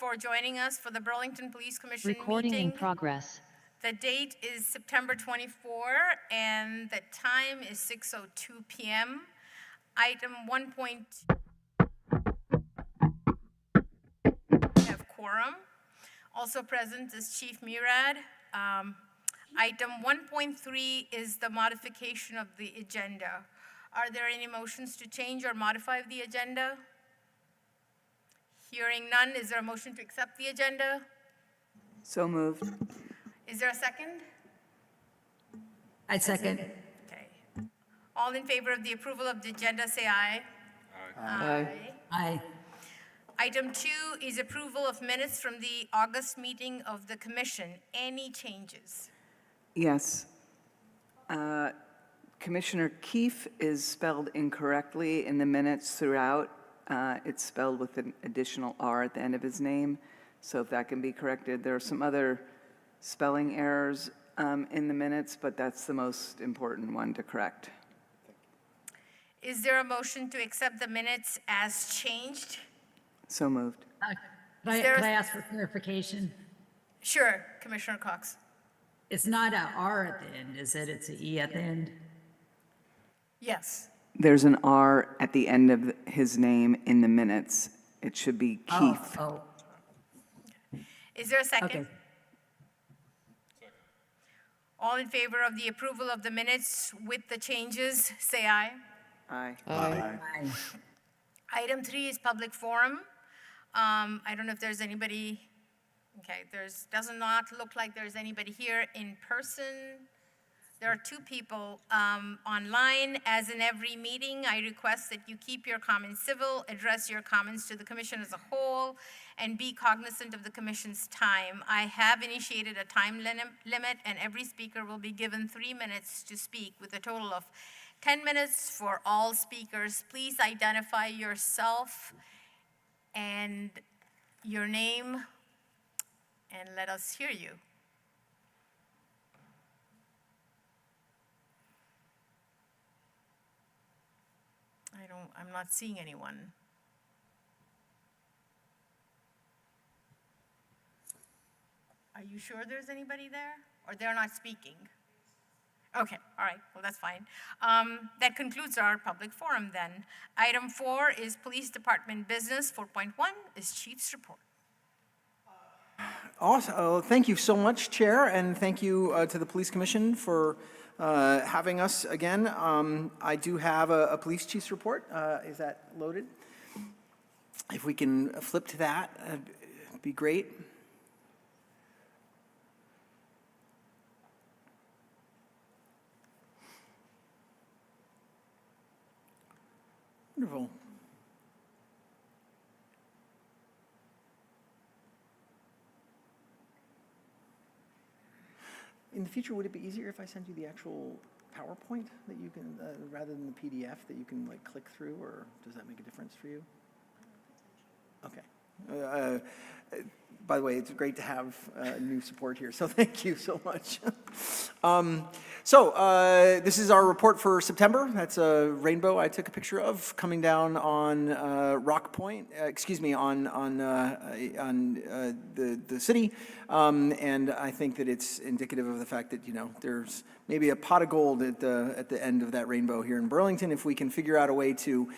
for joining us for the Burlington Police Commission Recording meeting. in progress. The date is September 24, and the time is 6:02 p.m. Item 1. Have quorum. Also present is Chief Murad. Item 1.3 is the modification of the agenda. Are there any motions to change or modify the agenda? Hearing none, is there a motion to accept the agenda? So moved. Is there a second? I second. Okay. All in favor of the approval of the agenda, say aye. Aye. Aye. Item 2 is approval of minutes from the August meeting of the commission. Any changes? Yes. Commissioner Keefe is spelled incorrectly in the minutes throughout. It's spelled with an additional R at the end of his name, so if that can be corrected. There are some other spelling errors in the minutes, but that's the most important one to correct. Is there a motion to accept the minutes as changed? So moved. Could there- I ask for clarification? Sure, Commissioner Cox. It's not a R at the end, is it? It's a E at the end? Yes. There's an R at the end of his name in the minutes. It should be Keefe. Oh, Is there a second? okay. All in favor of the approval of the minutes with the changes, say aye. Aye. Aye. Item 3 is public forum. I don't know if there's anybody, okay, does not look like there's anybody here in person. There are 2 people online. As in every meeting, I request that you keep your comments civil, address your comments to the commission as a whole, and be cognizant of the commission's time. I have initiated a time limit, and every speaker will be given 3 minutes to speak, with a total of 10 minutes for all speakers. Please identify yourself and your name, and let us hear you. I'm not seeing anyone. Are you sure there's anybody there? Or they're not speaking? Okay, all right, well, that's fine. That concludes our public forum then. Item 4 is Police Department business. 4.1 is Chief's report. Awesome. Thank you so much, Chair, and thank you to the Police Commission for having us again. I do have a police chief's report. Is that loaded? If we can flip to that, it'd be great. Wonderful. In the future, would it be easier if I sent you the actual PowerPoint that you can, rather than the PDF that you can like click through, or does that make a difference for you? Okay. By the way, it's great to have new support here, so thank you so much. This is our report for September. That's a rainbow I took a picture of coming down on Rock Point, on the city. And I think that it's indicative of the fact that, you know, there's maybe a pot of gold at the end of that rainbow here in Burlington if we can figure out a way to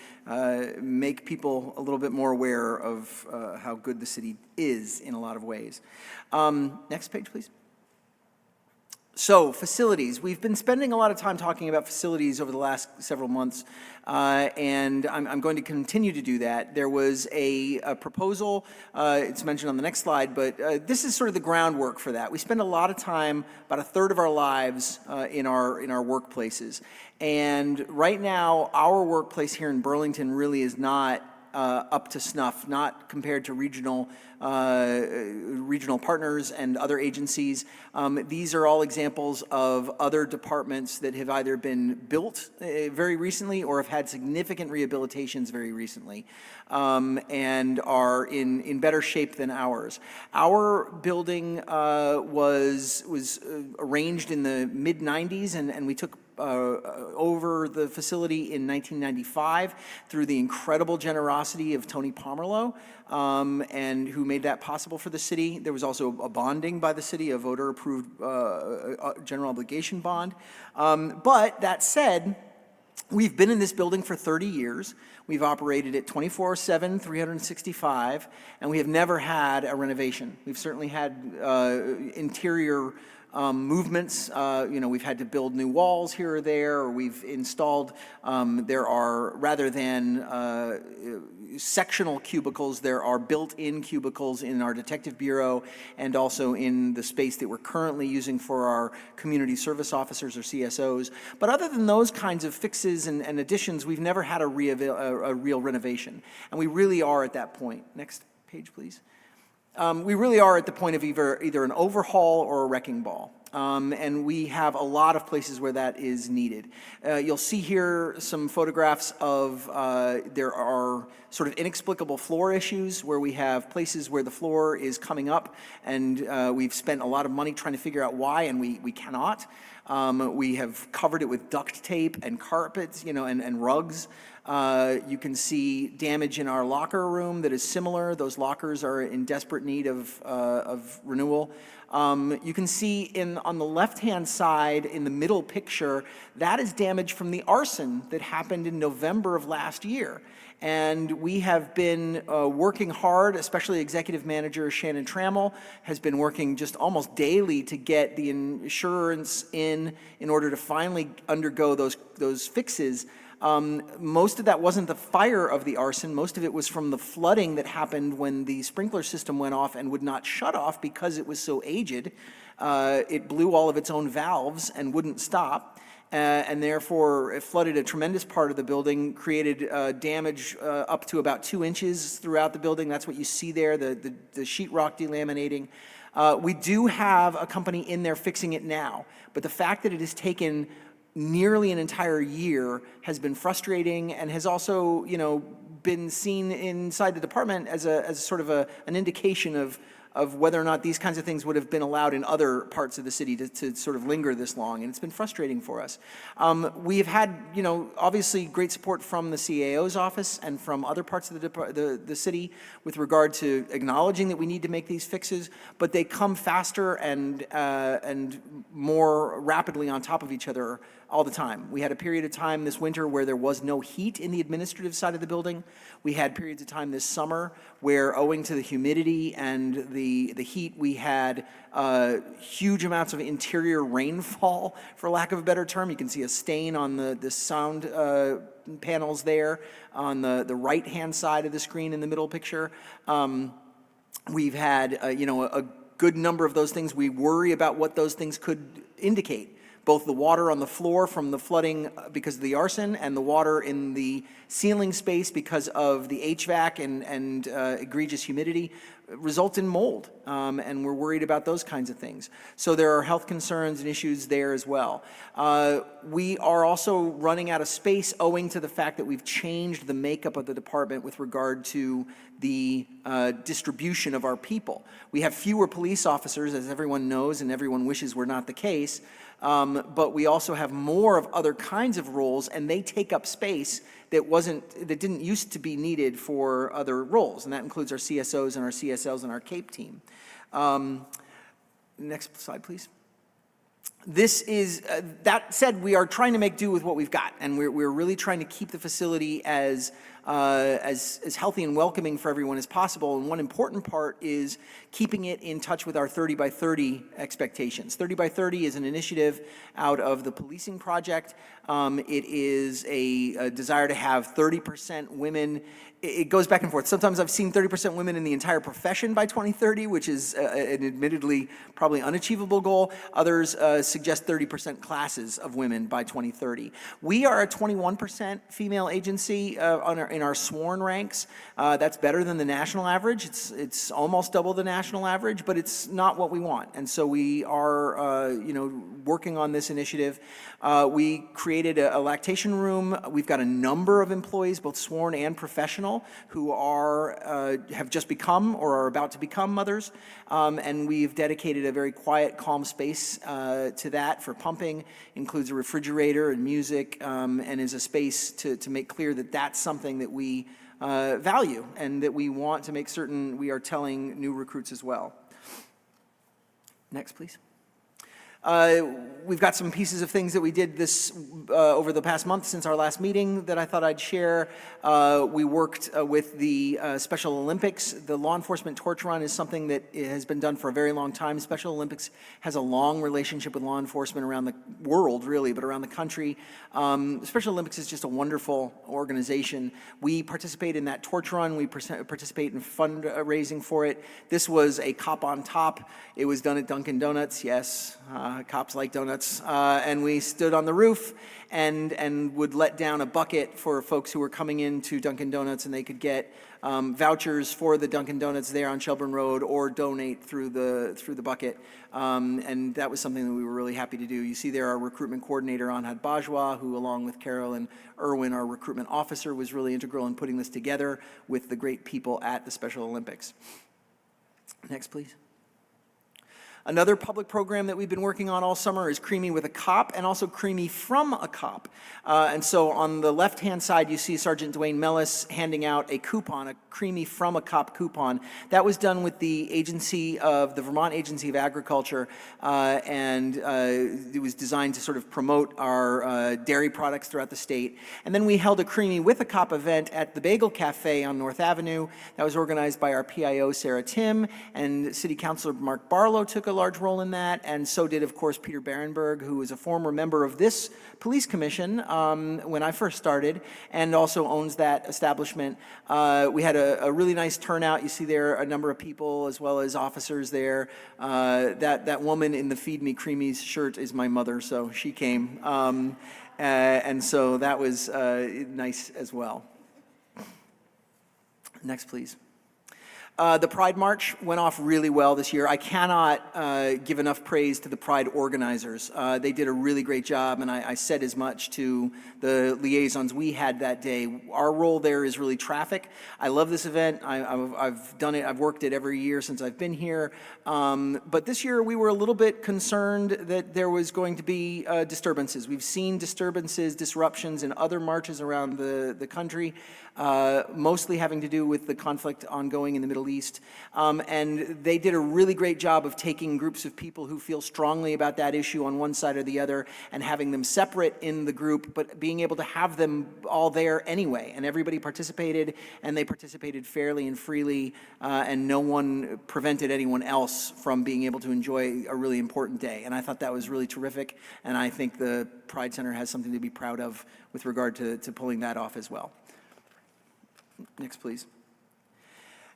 make people a little bit more aware of how good the city is in a lot of ways. Next page, please. So, facilities. We've been spending a lot of time talking about facilities over the last several months, and I'm going to continue to do that. There was a proposal, it's mentioned on the next slide, but this is sort of the groundwork for that. We spend a lot of time, about a third of our lives, in our workplaces. And right now, our workplace here in Burlington really is not up to snuff, not compared to regional partners and other agencies. These are all examples of other departments that have either been built very recently or have had significant rehabilitations very recently, and are in better shape than ours. Our building was arranged in the mid-90s, and we took over the facility in 1995 through the incredible generosity of Tony Pomerleau, and who made that possible for the city. There was also a bonding by the city, a voter-approved general obligation bond. But that said, we've been in this building for 30 years. We've operated it 24/7, 365, and we have never had a renovation. We've certainly had interior movements. We've had to build new walls here or there, or we've installed, there are, rather than sectional cubicles, there are built-in cubicles in our detective bureau and also in the space that we're currently using for our community service officers or CSOs. But other than those kinds of fixes and additions, we've never had a real renovation. And we really are at that point. Next page, please. We really are at the point of either an overhaul or a wrecking ball. And we have a lot of places where that is needed. You'll see here some photographs of, there are sort of inexplicable floor issues where we have places where the floor is coming up, and we've spent a lot of money trying to figure out why, and we cannot. We have covered it with duct tape and carpets, and rugs. You can see damage in our locker room that is similar. Those lockers are in desperate need of renewal. You can see on the left-hand side in the middle picture, that is damage from the arson that happened in November of last year. And we have been working hard, especially Executive Manager Shannon Trammell has been working just almost daily to get the insurance in order to finally undergo those fixes. Most of that wasn't the fire of the arson. Most of it was from the flooding that happened when the sprinkler system went off and would not shut off because it was so aged. It blew all of its own valves and wouldn't stop. And therefore it flooded a tremendous part of the building, created damage up to about 2 inches throughout the building. That's what you see there, the sheetrock delaminating. We do have a company in there fixing it now, but the fact that it has taken nearly an entire year has been frustrating and has also, been seen inside the department as a sort of an indication of whether or not these kinds of things would have been allowed in other parts of the city to sort of linger this long, and it's been frustrating for us. We have had, obviously great support from the CAO's office and from other parts of the city with regard to acknowledging that we need to make these fixes, but they come faster and more rapidly on top of each other all the time. We had a period of time this winter where there was no heat in the administrative side of the building. We had periods of time this summer where, owing to the humidity and the heat, we had huge amounts of interior rainfall, for lack of a better term. You can see a stain on the sound panels there on the right-hand side of the screen in the middle picture. We've had, a good number of those things. We worry about what those things could indicate. Both the water on the floor from the flooding because of the arson and the water in the ceiling space because of the HVAC and egregious humidity result in mold, and we're worried about those kinds of things. So there are health concerns and issues there as well. We are also running out of space owing to the fact that we've changed the makeup of the department with regard to the distribution of our people. We have fewer police officers, as everyone knows, and everyone wishes were not the case. But we also have more of other kinds of roles, and they take up space that didn't used to be needed for other roles, and that includes our CSOs and our CSLs and our CAPE team. Next slide, please. This is, that said, we are trying to make do with what we've got, and we're really trying to keep the facility as healthy and welcoming for everyone as possible. And one important part is keeping it in touch with our 30 by 30 expectations. 30 by 30 is an initiative out of the policing project. It is a desire to have 30% women. It goes back and forth. Sometimes I've seen 30% women in the entire profession by 2030, which is an admittedly probably unachievable goal. Others suggest 30% classes of women by 2030. We are a 21% female agency in in our sworn ranks. That's better than the national average. It's almost double the national average, but it's not what we want. And so we are, working on this initiative. We created a lactation room. We've got a number of employees, both sworn and professional, who have just become or are about to become mothers. And we've dedicated a very quiet, calm space to that for pumping. Includes a refrigerator and music, and is a space to make clear that that's something that we value and that we want to make certain we are telling new recruits as well. Next, please. We've got some pieces of things that we did this over the past month since our last meeting that I thought I'd share. We worked with the Special Olympics. The law enforcement torch run is something that has been done for a very long time. Special Olympics has a long relationship with law enforcement around the world, really, but around the country. Special Olympics is just a wonderful organization. We participate in that torch run. We participate in fundraising for it. This was a cop on top. It was done at Dunkin' Donuts, yes. Cops like donuts, and we stood on the roof and would let down a bucket for folks who were coming into Dunkin' Donuts, and they could get vouchers for the Dunkin' Donuts there on Shelburne Road or donate through the bucket, and that was something that we were really happy to do. You see there our recruitment coordinator, Anhad Bajwa, who along with Carolyn Irwin, our recruitment officer, was really integral in putting this together with the great people at the Special Olympics. Next, please. Another public program that we've been working on all summer is Creamy with a Cop, and also Creamy from a Cop. And so on the left-hand side, you see Sergeant Dwayne Mellis handing out a coupon, a Creamy from a Cop coupon. That was done with the Vermont Agency of Agriculture, and it was designed to sort of promote our dairy products throughout the state. And then we held a Creamy with a Cop event at the Bagel Cafe on North Avenue. That was organized by our PIO, Sarah Tim, and City Councilor Mark Barlow took a large role in that, and so did, of course, Peter Barenberg, who was a former member of this police commission when I first started, and also owns that establishment. We had a really nice turnout. You see there a number of people as well as officers there. That woman in the Feed Me Creamies shirt is my mother, so she came. And so that was nice as well. Next, please. The Pride March went off really well this year. I cannot give enough praise to the Pride organizers. They did a really great job, and I said as much to the liaisons we had that day. Our role there is really traffic. I love this event. I've done it. I've worked it every year since I've been here. But this year we were a little bit concerned that there was going to be disturbances. We've seen disruptions in other marches around the country, mostly having to do with the conflict ongoing in the Middle East. And they did a really great job of taking groups of people who feel strongly about that issue on one side or the other and having them separate in the group, but being able to have them all there anyway. And everybody participated, and they participated fairly and freely, and no one prevented anyone else from being able to enjoy a really important day. And I thought that was really terrific, and I think the Pride Center has something to be proud of with regard to pulling that off as well. Next, please.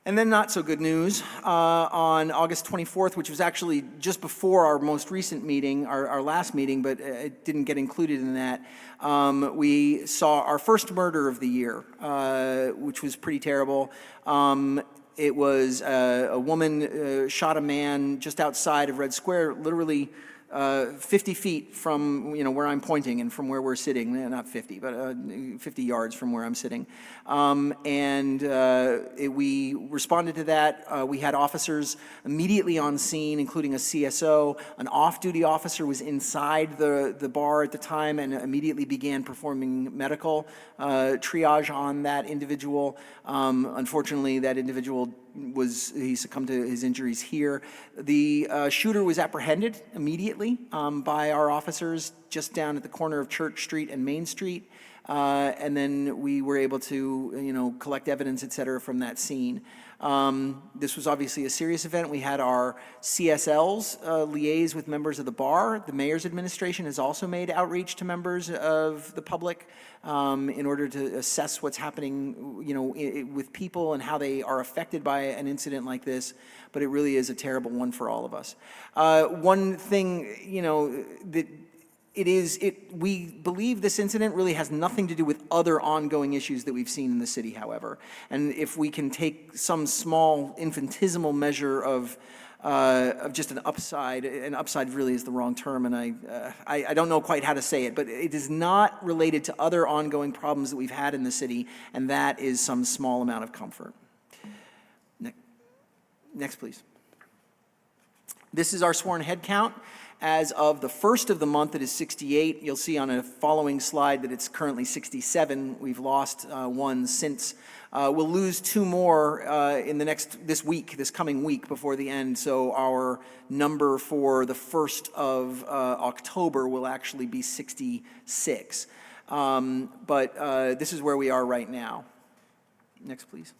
And then not so good news, on August 24th, which was actually just before our most recent meeting, our last meeting, but it didn't get included in that, we saw our first murder of the year, which was pretty terrible. It was a woman shot a man just outside of Red Square, literally 50 feet from where I'm pointing and from where we're sitting, not 50, but 50 yards from where I'm sitting. We responded to that. We had officers immediately on scene, including a CSO. An off-duty officer was inside the bar at the time and immediately began performing medical triage on that individual. Unfortunately, that individual he succumbed to his injuries here. The shooter was apprehended immediately by our officers just down at the corner of Church Street and Main Street. And then we were able to, collect evidence, et cetera, from that scene. This was obviously a serious event. We had our CSLs liaise with members of the bar. The mayor's administration has also made outreach to members of the public in order to assess what's happening, with people and how they are affected by an incident like this. But it really is a terrible one for all of us. One thing, that we believe this incident really has nothing to do with other ongoing issues that we've seen in the city, however. And if we can take some small infinitesimal measure of just an upside really is the wrong term, and I don't know quite how to say it, but it is not related to other ongoing problems that we've had in the city, and that is some small amount of comfort. Next, please. This is our sworn head count. As of the first of the month, it is 68. You'll see on a following slide that it's currently 67. We've lost one since. We'll lose two more in this coming week before the end. So our number for the 1st of October will actually be 66. But this is where we are right now. Next, please.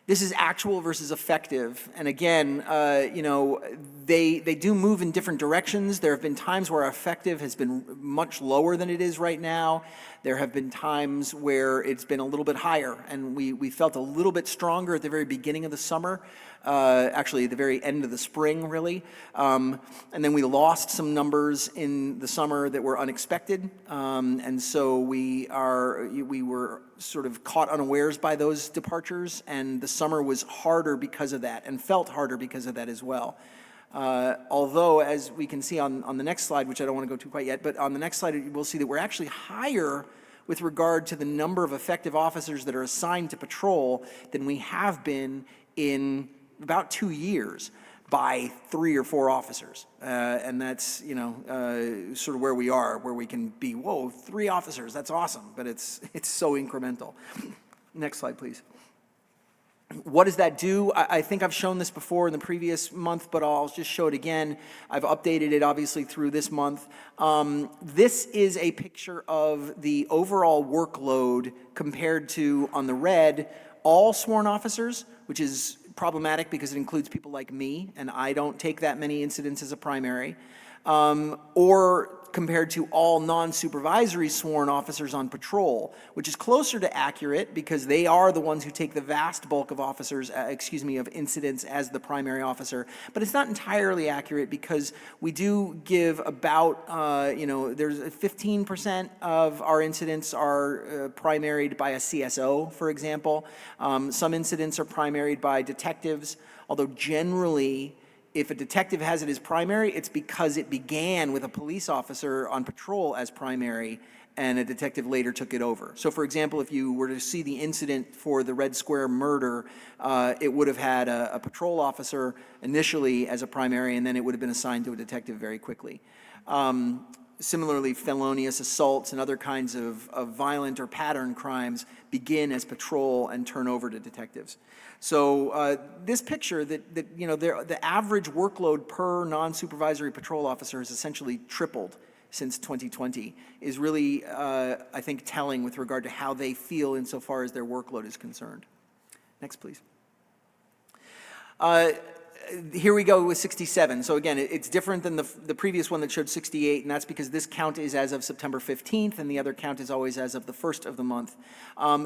This is actual versus effective, and again, they do move in different directions. There have been times where effective has been much lower than it is right now. There have been times where it's been a little bit higher, and we felt a little bit stronger at the very beginning of the summer, actually at the very end of the spring, really. And then we lost some numbers in the summer that were unexpected, and so we were sort of caught unawares by those departures, and the summer was harder because of that, and felt harder because of that as well. Although, as we can see on the next slide, which I don't want to go to quite yet, but on the next slide we'll see that we're actually higher with regard to the number of effective officers that are assigned to patrol than we have been in about 2 years by 3 or 4 officers. And that's, sort of where we are, where we can be, whoa, 3 officers, that's awesome, but it's so incremental. Next slide, please. What does that do? I think I've shown this before in the previous month, but I'll just show it again. I've updated it, obviously, through this month. This is a picture of the overall workload compared to, on the red, all sworn officers, which is problematic because it includes people like me, and I don't take that many incidents as a primary, or compared to all non-supervisory sworn officers on patrol, which is closer to accurate because they are the ones who take the vast bulk of of incidents as the primary officer. But it's not entirely accurate because we do give about, there's 15% of our incidents are primaried by a CSO, for example. Some incidents are primaried by detectives, although generally, if a detective has it as primary, it's because it began with a police officer on patrol as primary and a detective later took it over. So for example, if you were to see the incident for the Red Square murder, it would have had a patrol officer initially as a primary, and then it would have been assigned to a detective very quickly. Similarly, felonious assaults and other kinds of violent or pattern crimes begin as patrol and turn over to detectives. So this picture that the average workload per non-supervisory patrol officer has essentially tripled since 2020 is really, I think, telling with regard to how they feel insofar as their workload is concerned. Next, please. Here we go with 67. So again, it's different than the previous one that showed 68, and that's because this count is as of September 15th, and the other count is always as of the 1st of the month.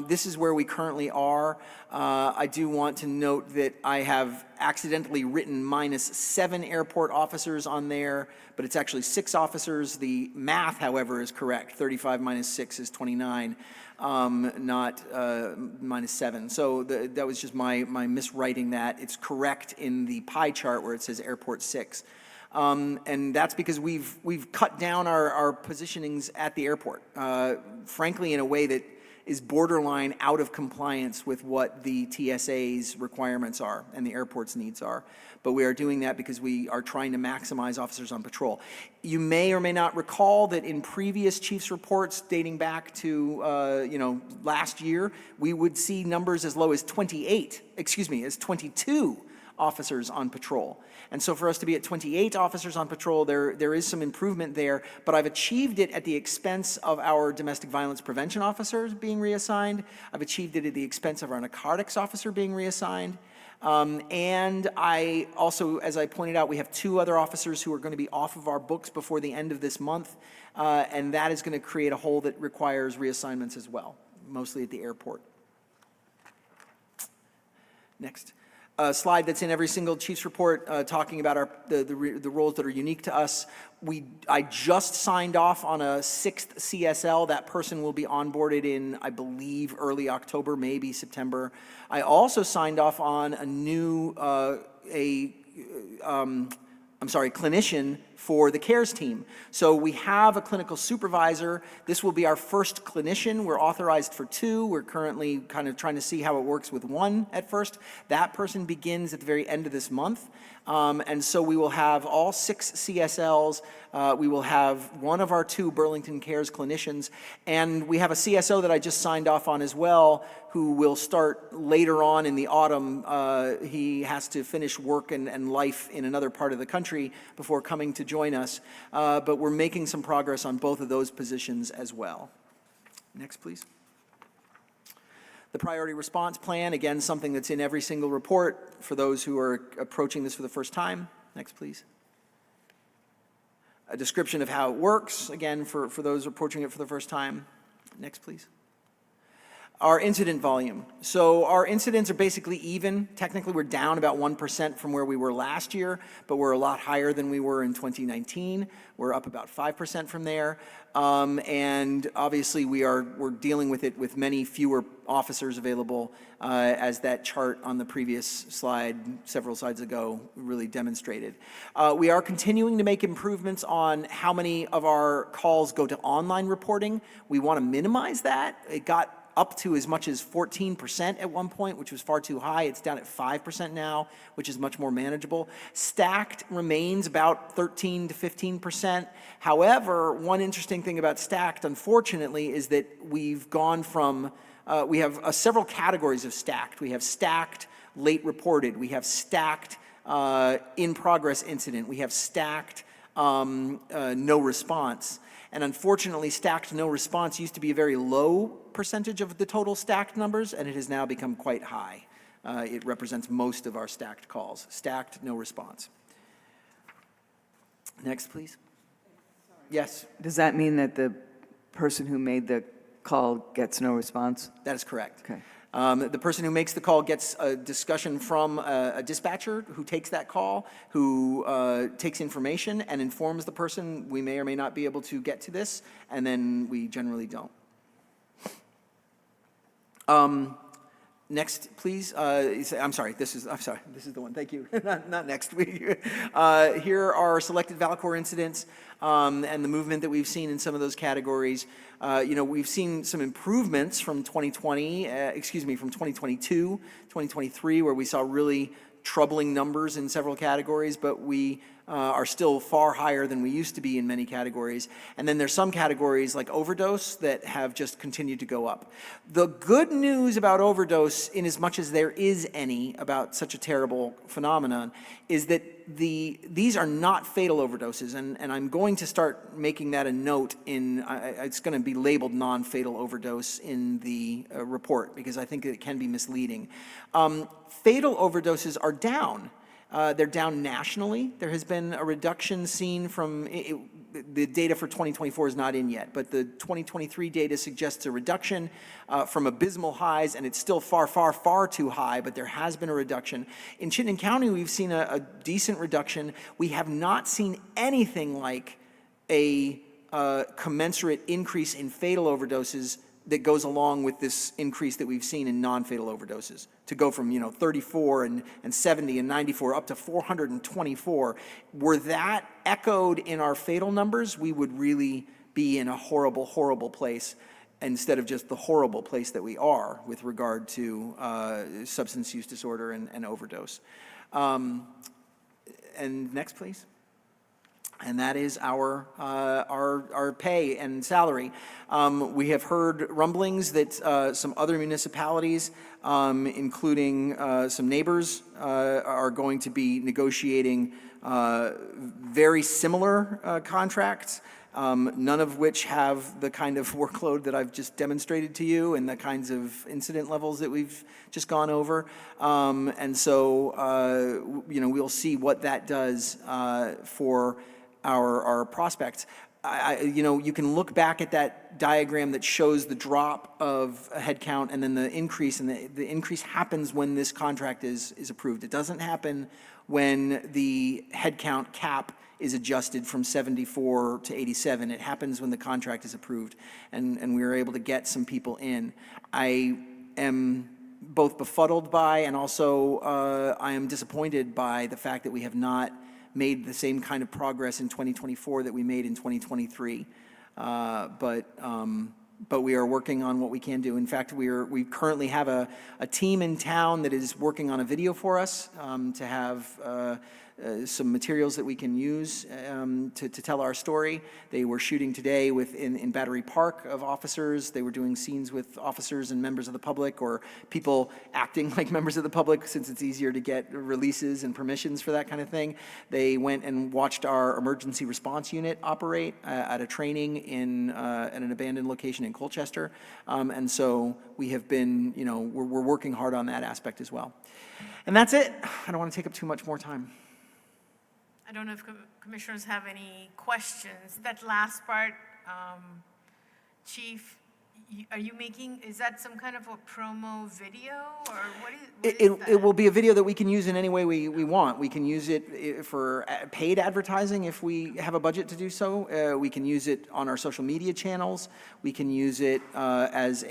This is where we currently are. I do want to note that I have accidentally written -7 airport officers on there, but it's actually 6 officers. The math, however, is correct. 35 minus 6 is 29. Not -7. So that was just my miswriting that. It's correct in the pie chart where it says Airport 6. And that's because we've cut down our positionings at the airport, frankly, in a way that is borderline out of compliance with what the TSA's requirements are and the airport's needs are. But we are doing that because we are trying to maximize officers on patrol. You may or may not recall that in previous chief's reports dating back to last year, we would see numbers as low as 22 officers on patrol. And so for us to be at 28 officers on patrol, there is some improvement there, but I've achieved it at the expense of our domestic violence prevention officers being reassigned. I've achieved it at the expense of our narcotics officer being reassigned. And I also, as I pointed out, we have 2 other officers who are going to be off of our books before the end of this month, and that is going to create a hole that requires reassignments as well, mostly at the airport. Next. a slide that's in every single chief's report talking about the roles that are unique to us. I just signed off on a 6th CSL. That person will be onboarded in, I believe, early October, maybe September. I also signed off on a new, clinician for the CARES team. So we have a clinical supervisor. This will be our first clinician. We're authorized for 2. We're currently kind of trying to see how it works with 1 at first. That person begins at the very end of this month. And so we will have all 6 CSLs. We will have 1 of our 2 Burlington CARES clinicians. And we have a CSO that I just signed off on as well, who will start later on in the autumn. He has to finish work and life in another part of the country before coming to join us. But we're making some progress on both of those positions as well. Next, please. The priority response plan, again, something that's in every single report for those who are approaching this for the first time. Next, please. A description of how it works, again, for those approaching it for the first time. Next, please. Our incident volume. So our incidents are basically even. Technically, we're down about 1% from where we were last year, but we're a lot higher than we were in 2019. We're up about 5% from there. And obviously, we're dealing with it with many fewer officers available, as that chart on the previous slide, several slides ago, really demonstrated. We are continuing to make improvements on how many of our calls go to online reporting. We want to minimize that. It got up to as much as 14% at one point, which was far too high. It's down at 5% now, which is much more manageable. Stacked remains about 13 to 15%. However, one interesting thing about stacked, unfortunately, is that we've gone from, we have several categories of stacked. We have stacked late reported. We have stacked in progress incident. We have stacked no response. And unfortunately, stacked no response used to be a very low percentage of the total stacked numbers, and it has now become quite high. It represents most of our stacked calls. Stacked no response. Next, please. Yes, Does that mean that the person who made the call gets no response? that is correct. Okay. The person who makes the call gets a discussion from a dispatcher who takes that call, who takes information and informs the person. We may or may not be able to get to this, and then we generally don't. Next, please. I'm sorry. This is the one. Thank you. not next. Here are selected Valcor incidents and the movement that we've seen in some of those categories. We've seen some improvements from 2022, 2023, where we saw really troubling numbers in several categories, but we are still far higher than we used to be in many categories. And then there's some categories like overdose that have just continued to go up. The good news about overdose, in as much as there is any about such a terrible phenomenon, is that these are not fatal overdoses, and I'm going to start making that a note in, it's going to be labeled non-fatal overdose in the report, because I think it can be misleading. Fatal overdoses are down. They're down nationally. There has been a reduction seen from, the data for 2024 is not in yet, but the 2023 data suggests a reduction from abysmal highs, and it's still far, far, far too high, but there has been a reduction. In Chittenden County, we've seen a decent reduction. We have not seen anything like a commensurate increase in fatal overdoses that goes along with this increase that we've seen in non-fatal overdoses, to go from 34 and 70 and 94 up to 424. Were that echoed in our fatal numbers, we would really be in a horrible, horrible place, instead of just the horrible place that we are with regard to substance use disorder and overdose. And next, please. And that is our pay and salary. We have heard rumblings that some other municipalities, including some neighbors, are going to be negotiating very similar contracts, none of which have the kind of workload that I've just demonstrated to you and the kinds of incident levels that we've just gone over. And so, we'll see what that does for our prospects. you can look back at that diagram that shows the drop of a head count and then the increase, and the increase happens when this contract is approved. It doesn't happen when the head count cap is adjusted from 74 to 87. It happens when the contract is approved, and we were able to get some people in. I am both befuddled by and also I am disappointed by the fact that we have not made the same kind of progress in 2024 that we made in 2023. But we are working on what we can do. In fact, we currently have a team in town that is working on a video for us to have some materials that we can use to tell our story. They were shooting today in Battery Park of officers. They were doing scenes with officers and members of the public, or people acting like members of the public, since it's easier to get releases and permissions for that kind of thing. They went and watched our emergency response unit operate at a training at an abandoned location in Colchester. And so we have been, we're working hard on that aspect as well. And that's it. I don't want to take up too much more time. I don't know if commissioners have any questions. That last part, Chief, is that some kind of a promo video, or what is that? It will be a video that we can use in any way we want. We can use it for paid advertising if we have a budget to do so. We can use it on our social media channels. We can use it as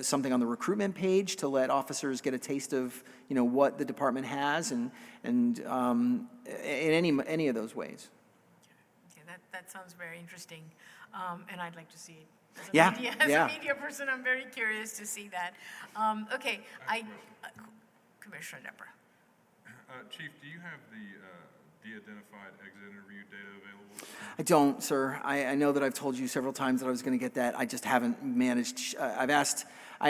something on the recruitment page to let officers get a taste of what the department has, and in any of those ways. Okay, that sounds very interesting, and I'd like to see it. As a media person, I'm very curious to see that. Okay, Commissioner Depper. Chief, do you have the de-identified exit interview data available? I don't, sir. I know that I've told you several times that I was going to get that. I just haven't managed. I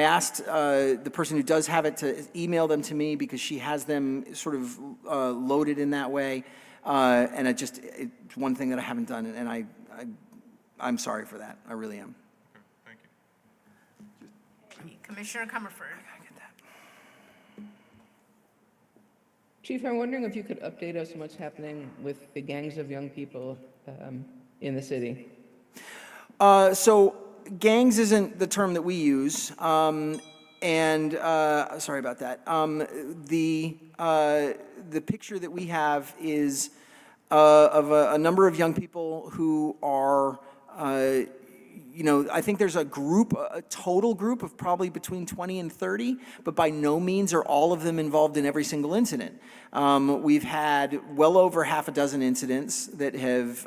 asked the person who does have it to email them to me, because she has them sort of loaded in that way. And it's one thing that I haven't done, and I'm sorry for that. I really am. Okay, thank you. Commissioner Comerford. Chief, I'm wondering if you could update us on what's happening with the gangs of young people in the city. So gangs isn't the term that we use, sorry about that. The picture that we have is of a number of young people who are, I think there's a total group of probably between 20 and 30, but by no means are all of them involved in every single incident. We've had well over half a dozen incidents that have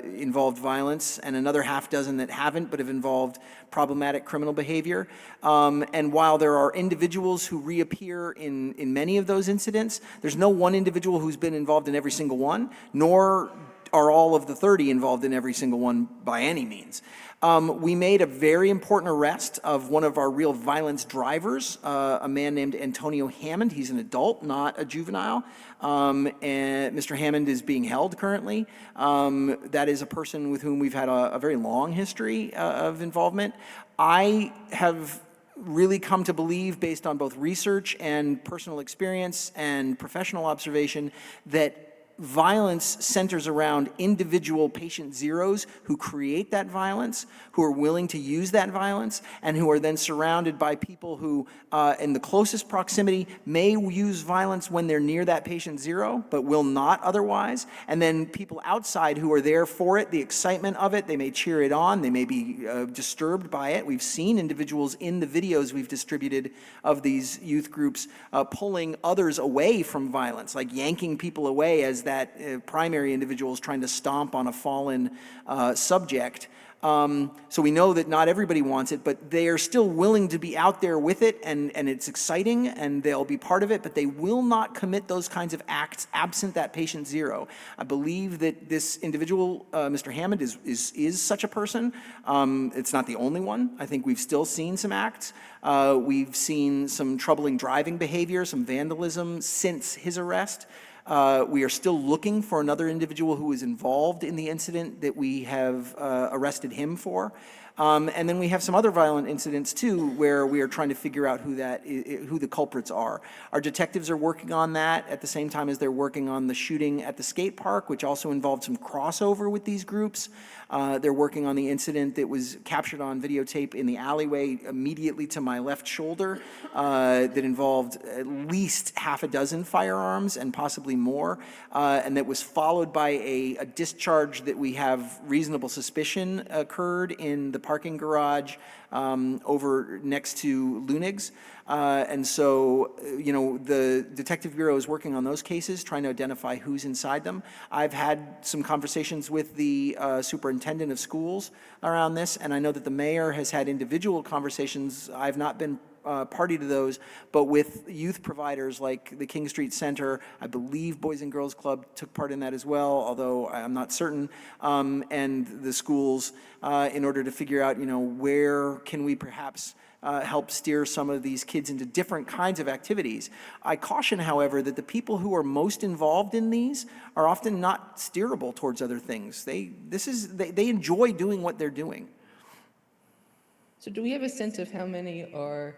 involved violence, and another half dozen that haven't, but have involved problematic criminal behavior. And while there are individuals who reappear in many of those incidents, there's no one individual who's been involved in every single one, nor are all of the 30 involved in every single one by any means. We made a very important arrest of one of our real violence drivers, a man named Antonio Hammond. He's an adult, not a juvenile. And Mr. Hammond is being held currently. That is a person with whom we've had a very long history of involvement. I have really come to believe, based on both research and personal experience and professional observation, that violence centers around individual patient zeros who create that violence, who are willing to use that violence, and who are then surrounded by people who, in the closest proximity, may use violence when they're near that patient zero, but will not otherwise. And then people outside who are there for it, the excitement of it, they may cheer it on, they may be disturbed by it. We've seen individuals in the videos we've distributed of these youth groups pulling others away from violence, like yanking people away as that primary individual is trying to stomp on a fallen subject. So we know that not everybody wants it, but they are still willing to be out there with it, and it's exciting, and they'll be part of it, but they will not commit those kinds of acts absent that patient zero. I believe that this individual, Mr. Hammond, is such a person. It's not the only one. I think we've still seen some acts. We've seen some troubling driving behavior, some vandalism since his arrest. We are still looking for another individual who was involved in the incident that we have arrested him for. And then we have some other violent incidents too, where we are trying to figure out who the culprits are. Our detectives are working on that at the same time as they're working on the shooting at the skate park, which also involved some crossover with these groups. They're working on the incident that was captured on videotape in the alleyway immediately to my left shoulder that involved at least half a dozen firearms and possibly more, and that was followed by a discharge that we have reasonable suspicion occurred in the parking garage over next to Lunig's. And so, the Detective Bureau is working on those cases, trying to identify who's inside them. I've had some conversations with the superintendent of schools around this, and I know that the mayor has had individual conversations. I've not been party to those, but with youth providers like the King Street Center, I believe Boys and Girls Club took part in that as well, although I'm not certain, and the schools in order to figure out, where can we perhaps help steer some of these kids into different kinds of activities. I caution, however, that the people who are most involved in these are often not steerable towards other things. They enjoy doing what they're doing. So do we have a sense of how many are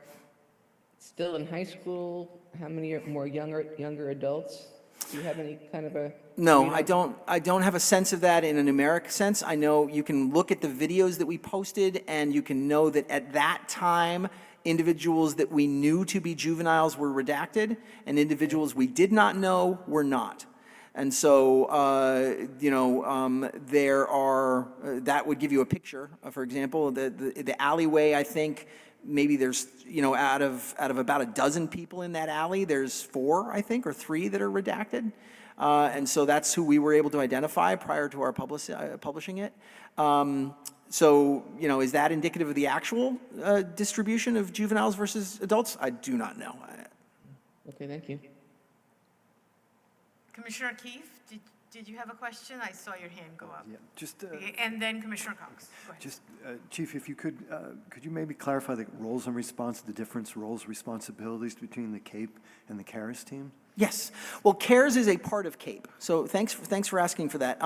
still in high school? How many are more younger adults? Do you have any kind of a... No, I don't have a sense of that in a numeric sense. I know you can look at the videos that we posted, and you can know that at that time, individuals that we knew to be juveniles were redacted, and individuals we did not know were not. And so, there are, that would give you a picture. For example, the alleyway, I think, maybe there's, out of about a dozen people in that alley, there's 4, I think, or 3 that are redacted. And so that's who we were able to identify prior to our publishing it. So, is that indicative of the actual distribution of juveniles versus adults? I do not know. Okay, thank you. Commissioner Keefe, did you have a question? I saw your hand go up. Yeah, just, Okay, and then Commissioner Cox. Go ahead. just, Chief, if you could you maybe clarify the roles and the different roles, responsibilities between the CAPE and the CARES team? Yes. Well, CARES is a part of CAPE. So thanks for asking for that.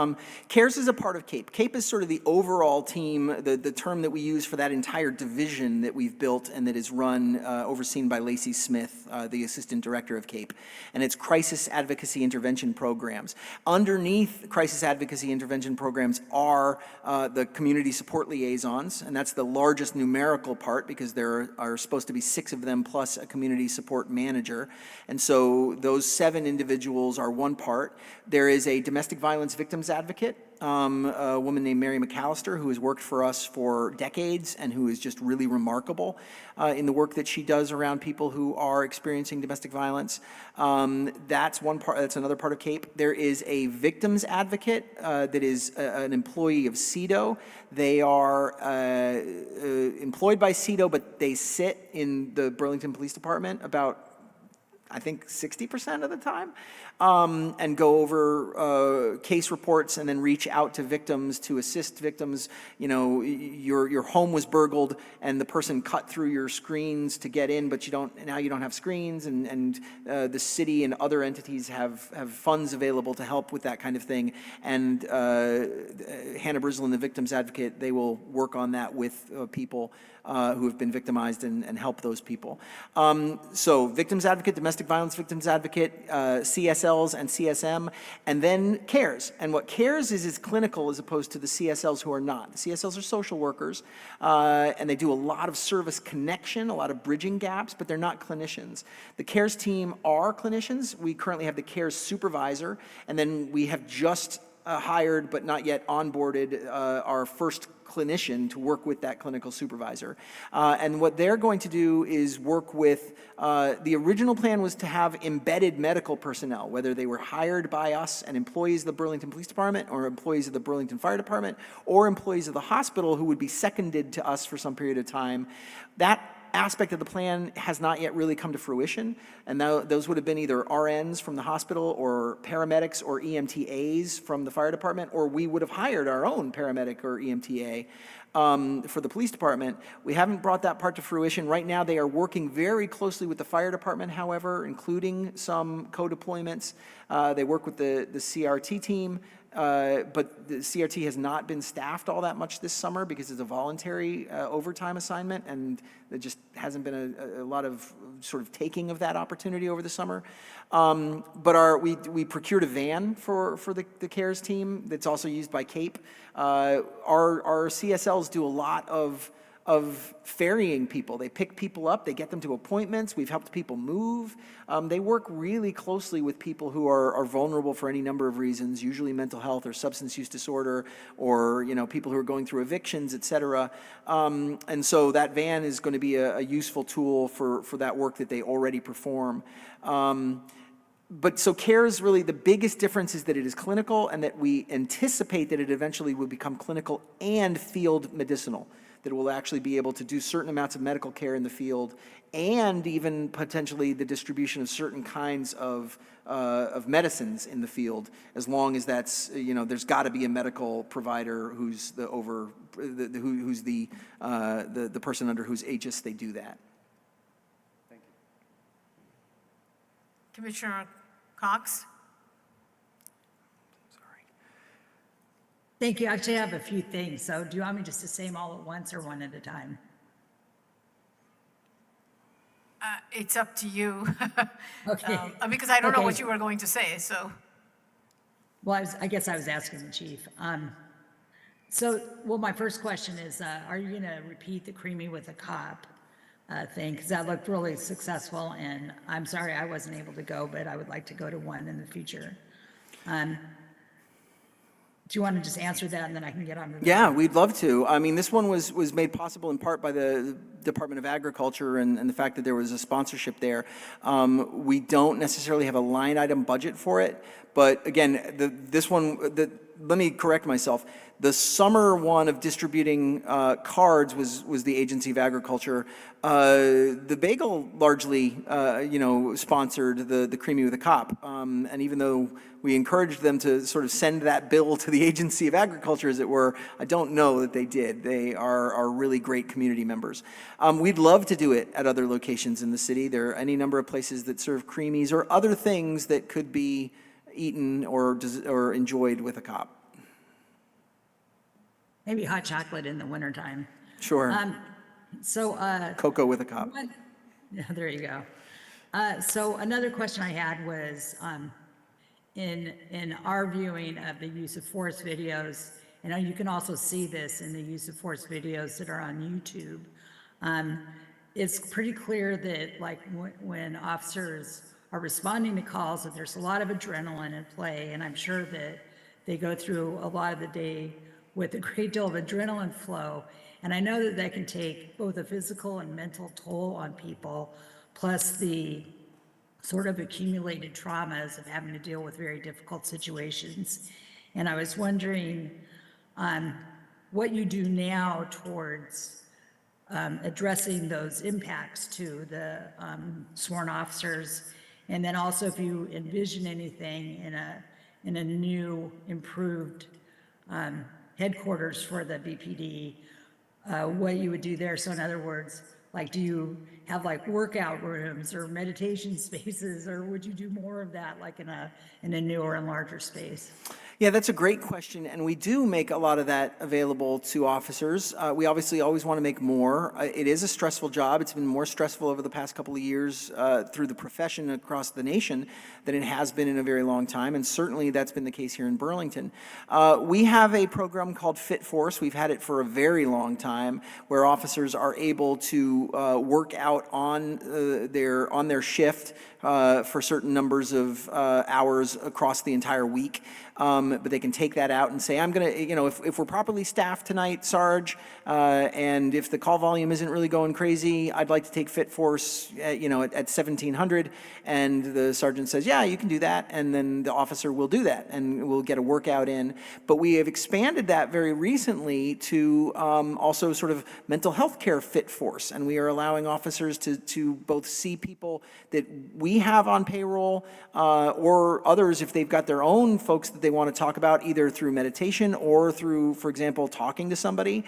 CARES is a part of CAPE. CAPE is sort of the overall team, the term that we use for that entire division that we've built and that is run, overseen by Lacey Smith, the Assistant Director of CAPE. And it's Crisis Advocacy Intervention Programs. Underneath Crisis Advocacy Intervention Programs are the Community Support Liaisons, and that's the largest numerical part because there are supposed to be 6 of them plus a Community Support Manager. And so those 7 individuals are one part. There is a domestic violence victims advocate, a woman named Mary McAllister, who has worked for us for decades and who is just really remarkable in the work that she does around people who are experiencing domestic violence. That's one part. That's another part of CAPE. There is a victims advocate that is an employee of CEDO. They are employed by CEDO, but they sit in the Burlington Police Department about, I think, 60% of the time, and go over case reports and then reach out to victims to assist victims. Your home was burgled and the person cut through your screens to get in, but now you don't have screens, and the city and other entities have funds available to help with that kind of thing. And Hannah Brislin, the victims advocate, they will work on that with people who have been victimized and help those people. So victims advocate, domestic violence victims advocate, CSLs and CSM, and then CARES. And what CARES is clinical as opposed to the CSLs who are not. The CSLs are social workers, and they do a lot of service connection, a lot of bridging gaps, but they're not clinicians. The CARES team are clinicians. We currently have the CARES supervisor, and then we have just hired but not yet onboarded our first clinician to work with that clinical supervisor. And what they're going to do is work with, the original plan was to have embedded medical personnel, whether they were hired by us and employees of the Burlington Police Department or employees of the Burlington Fire Department or employees of the hospital who would be seconded to us for some period of time. That aspect of the plan has not yet really come to fruition, and those would have been either RNs from the hospital or paramedics or EMTAs from the fire department, or we would have hired our own paramedic or EMTA for the police department. We haven't brought that part to fruition. Right now they are working very closely with the fire department, however, including some co-deployments. They work with the CRT team but the CRT has not been staffed all that much this summer because it's a voluntary overtime assignment, and there just hasn't been a lot of sort of taking of that opportunity over the summer. But we procured a van for the CARES team that's also used by CAPE. Our CSLs do a lot of ferrying people. They pick people up, they get them to appointments. We've helped people move. They work really closely with people who are vulnerable for any number of reasons, usually mental health or substance use disorder, or people who are going through evictions, et cetera. And so that van is going to be a useful tool for that work that they already perform. But so CARES, really the biggest difference is that it is clinical, and that we anticipate that it eventually will become clinical and field medicinal, that it will actually be able to do certain amounts of medical care in the field, and even potentially the distribution of certain kinds of medicines in the field, as long as that's, there's got to be a medical provider who's the person under whose aegis they do that. Commissioner Cox? Thank you. Actually, I have a few things. So do you want me just to say them all at once or one at a time? It's up to you. Okay. Because I don't know Okay. what you were going to say, so. Well, I guess I was asking the chief. My first question is, are you going to repeat the creamy with a cop thing? Because that looked really successful, and I'm sorry I wasn't able to go, but I would like to go to one in the future. Do you want to just answer that, and then I can get on to the... Yeah, we'd love to. I mean, this one was made possible in part by the Department of Agriculture and the fact that there was a sponsorship there. We don't necessarily have a line item budget for it, but again, let me correct myself. The summer one of distributing cards was the Agency of Agriculture. The Bagel largely, sponsored the Creamy with a Cop. And even though we encouraged them to sort of send that bill to the Agency of Agriculture, as it were, I don't know that they did. They are really great community members. We'd love to do it at other locations in the city. There are any number of places that serve creamies or other things that could be eaten or enjoyed with a cop. Maybe hot chocolate in the wintertime. Sure. Cocoa with a cop. Yeah, there you go. So another question I had was, in our viewing of the use of force videos, and you can also see this in the use of force videos that are on YouTube, it's pretty clear that when officers are responding to calls, that there's a lot of adrenaline in play, and I'm sure that they go through a lot of the day with a great deal of adrenaline flow. And I know that can take both a physical and mental toll on people, plus the sort of accumulated traumas of having to deal with very difficult situations. And I was wondering what you do now towards addressing those impacts to the sworn officers, and then also if you envision anything in a new, improved headquarters for the BPD, what you would do there. So in other words, do you have workout rooms or meditation spaces, or would you do more of that in a newer and larger space? Yeah, that's a great question, and we do make a lot of that available to officers. We obviously always want to make more. It is a stressful job. It's been more stressful over the past couple of years through the profession across the nation than it has been in a very long time, and certainly that's been the case here in Burlington. We have a program called Fit Force. We've had it for a very long time, where officers are able to work out on their shift for certain numbers of hours across the entire week. But they can take that out and say, I'm going to, if we're properly staffed tonight, Sarge, and if the call volume isn't really going crazy, I'd like to take Fit Force, at 1700. And the sergeant says, yeah, you can do that. And then the officer will do that and we'll get a workout in. But we have expanded that very recently to also sort of mental health care Fit Force. And we are allowing officers to both see people that we have on payroll or others if they've got their own folks that they want to talk about, either through meditation or through, for example, talking to somebody.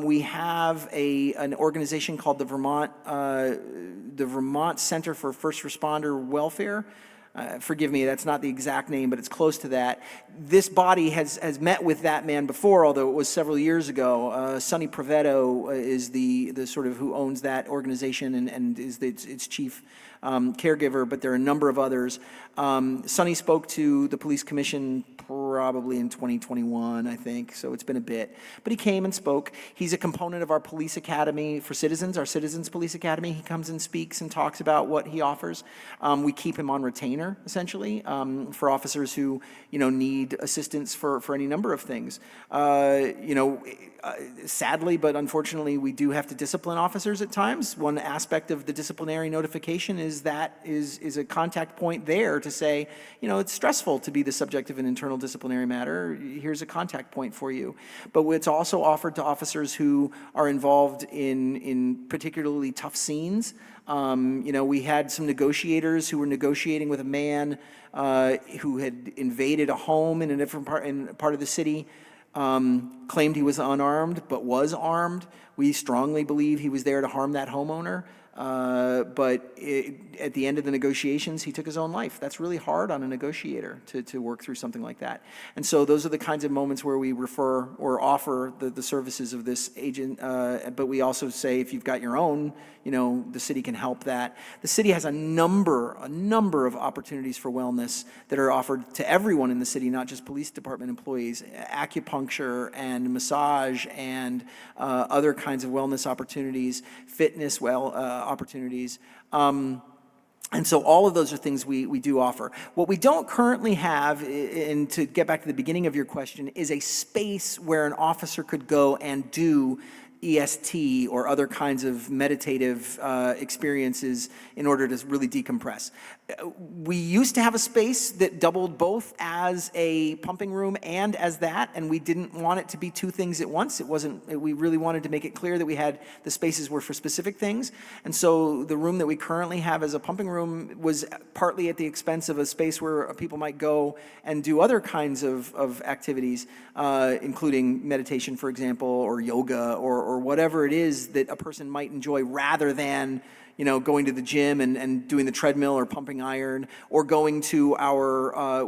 We have an organization called the Vermont Center for First Responder Welfare, Forgive me, that's not the exact name, but it's close to that. This body has met with that man before, although it was several years ago. Sonny Provetto is the sort of who owns that organization and is its chief caregiver, but there are a number of others. Sonny spoke to the police commission probably in 2021, I think, so it's been a bit. But he came and spoke. He's a component of our police academy for citizens, our Citizens Police Academy. He comes and speaks and talks about what he offers. We keep him on retainer, essentially, for officers who, need assistance for any number of things. Sadly, but unfortunately, we do have to discipline officers at times. One aspect of the disciplinary notification is a contact point there to say, it's stressful to be the subject of an internal disciplinary matter. Here's a contact point for you. But it's also offered to officers who are involved in particularly tough scenes. We had some negotiators who were negotiating with a man who had invaded a home in a different part of the city. Claimed he was unarmed, but was armed. We strongly believe he was there to harm that homeowner. But at the end of the negotiations, he took his own life. That's really hard on a negotiator to work through something like that. And so those are the kinds of moments where we refer or offer the services of this agent. But we also say if you've got your own, the city can help that. The city has a number of opportunities for wellness that are offered to everyone in the city, not just police department employees. Acupuncture and massage and other kinds of wellness opportunities, fitness opportunities. And so all of those are things we do offer. What we don't currently have, and to get back to the beginning of your question, is a space where an officer could go and do EST or other kinds of meditative experiences in order to really decompress. We used to have a space that doubled both as a pumping room and as that, and we didn't want it to be two things at once. We really wanted to make it clear that the spaces were for specific things. And so the room that we currently have as a pumping room was partly at the expense of a space where people might go and do other kinds of activities, including meditation, for example, or yoga, or whatever it is that a person might enjoy, rather than going to the gym and doing the treadmill or pumping iron, or going to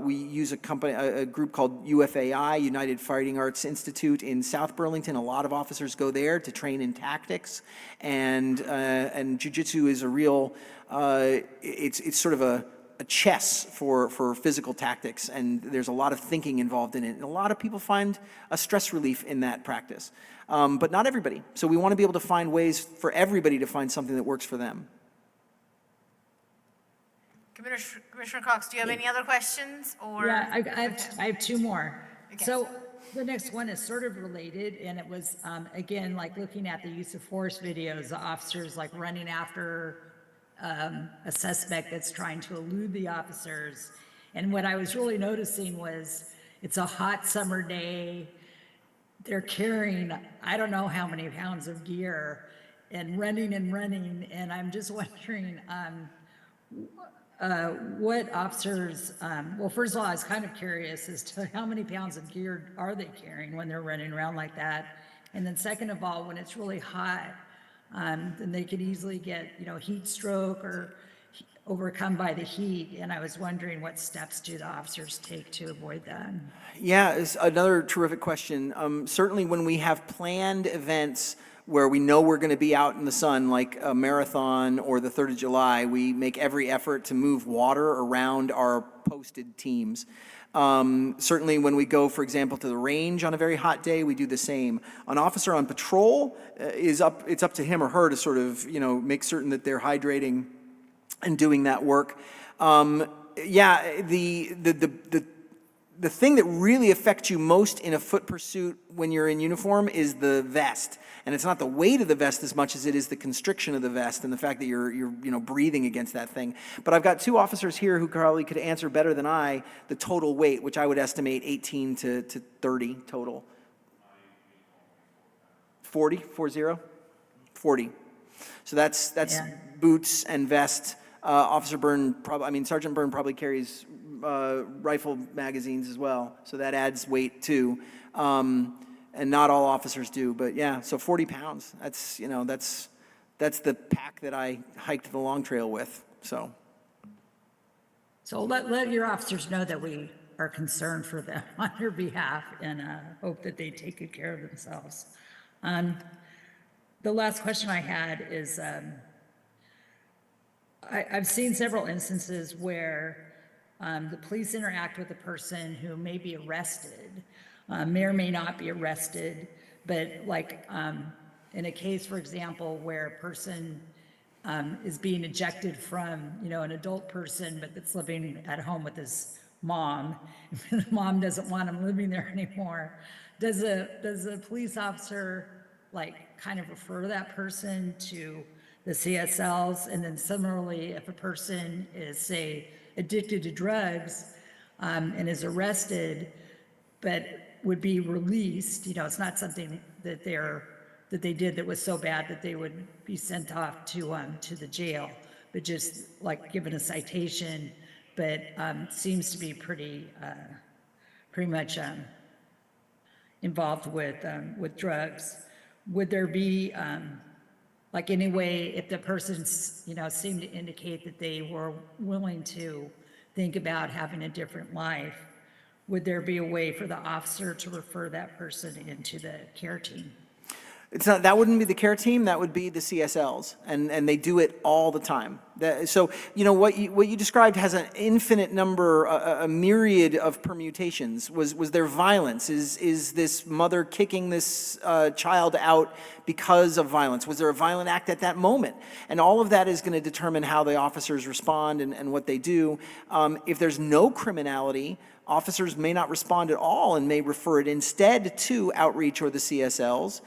we use a group called UFAI, United Fighting Arts Institute in South Burlington. A lot of officers go there to train in tactics, and jiu-jitsu is a real, it's sort of a chess for physical tactics, and there's a lot of thinking involved in it. And a lot of people find a stress relief in that practice, but not everybody. So we want to be able to find ways for everybody to find something that works for them. Commissioner Cox, do you have any other questions? Or Yeah, I have two more. Okay. So the next one is sort of related, and it was, again, like looking at the use of force videos, the officers like running after a suspect that's trying to elude the officers. And what I was really noticing was it's a hot summer day. They're carrying, I don't know how many pounds of gear and running. And I'm just wondering what officers, well, first of all, I was kind of curious as to how many pounds of gear are they carrying when they're running around like that? And then second of all, when it's really hot, then they could easily get, heat stroke or overcome by the heat. And I was wondering what steps do the officers take to avoid that? Yeah, it's another terrific question. Certainly when we have planned events where we know we're going to be out in the sun, like a marathon or the 3rd of July, we make every effort to move water around our posted teams. Certainly when we go, for example, to the range on a very hot day, we do the same. An officer on patrol it's up to him or her to sort of, make certain that they're hydrating and doing that work. The thing that really affects you most in a foot pursuit when you're in uniform is the vest. And it's not the weight of the vest as much as it is the constriction of the vest and the fact that you're breathing against that thing. But I've got two officers here who probably could answer better than I the total weight, which I would estimate 18 to 30 total. 40. So that's Yeah. boots and vest. Sergeant Byrne probably carries rifle magazines as well, so that adds weight too. And not all officers do, but yeah, so 40 pounds. That's the pack that I hiked the long trail with. So So let your officers know that we are concerned for them on your behalf and hope that they take good care of themselves. The last question I had is, I've seen several instances where the police interact with a person who may be arrested, may or may not be arrested, but like in a case, for example, where a person is being ejected from, an adult person, but that's living at home with his mom. The mom doesn't want him living there anymore. Does a police officer kind of refer that person to the CSLs? And then similarly, if a person is, say, addicted to drugs and is arrested, but would be released, it's not something that they did that was so bad that they would be sent off to the jail, but just given a citation, but seems to be pretty much involved with drugs. Would there be any way, if the person seemed to indicate that they were willing to think about having a different life, would there be a way for the officer to refer that person into the care team? That wouldn't be the care team, that would be the CSLs, and they do it all the time. So, what you described has an infinite number, a myriad of permutations. Was there violence? Is this mother kicking this child out because of violence? Was there a violent act at that moment? And all of that is going to determine how the officers respond and what they do. If there's no criminality, officers may not respond at all and may refer it instead to outreach or the CSLs.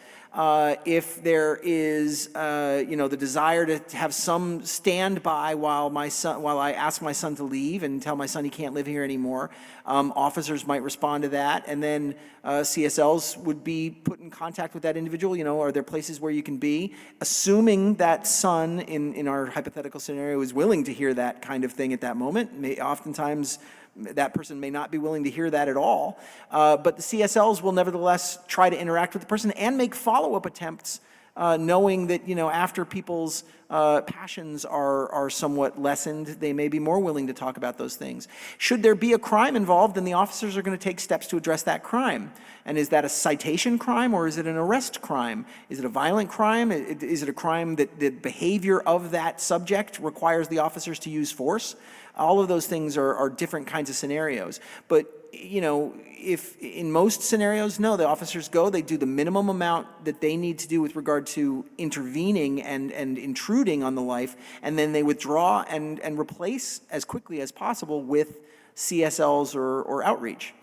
If there is, the desire to have some standby while I ask my son to leave and tell my son he can't live here anymore, officers might respond to that, and then CSLs would be put in contact with that individual. Are there places where you can be? Assuming that son, in our hypothetical scenario, is willing to hear that kind of thing at that moment. Oftentimes, that person may not be willing to hear that at all, but the CSLs will nevertheless try to interact with the person and make follow-up attempts, knowing that, after people's passions are somewhat lessened, they may be more willing to talk about those things. Should there be a crime involved, then the officers are going to take steps to address that crime. And is that a citation crime or is it an arrest crime? Is it a violent crime? Is it a crime that the behavior of that subject requires the officers to use force? All of those things are different kinds of scenarios. But, if in most scenarios, no, the officers go, they do the minimum amount that they need to do with regard to intervening and intruding on the life, and then they withdraw and replace as quickly as possible with CSLs or outreach.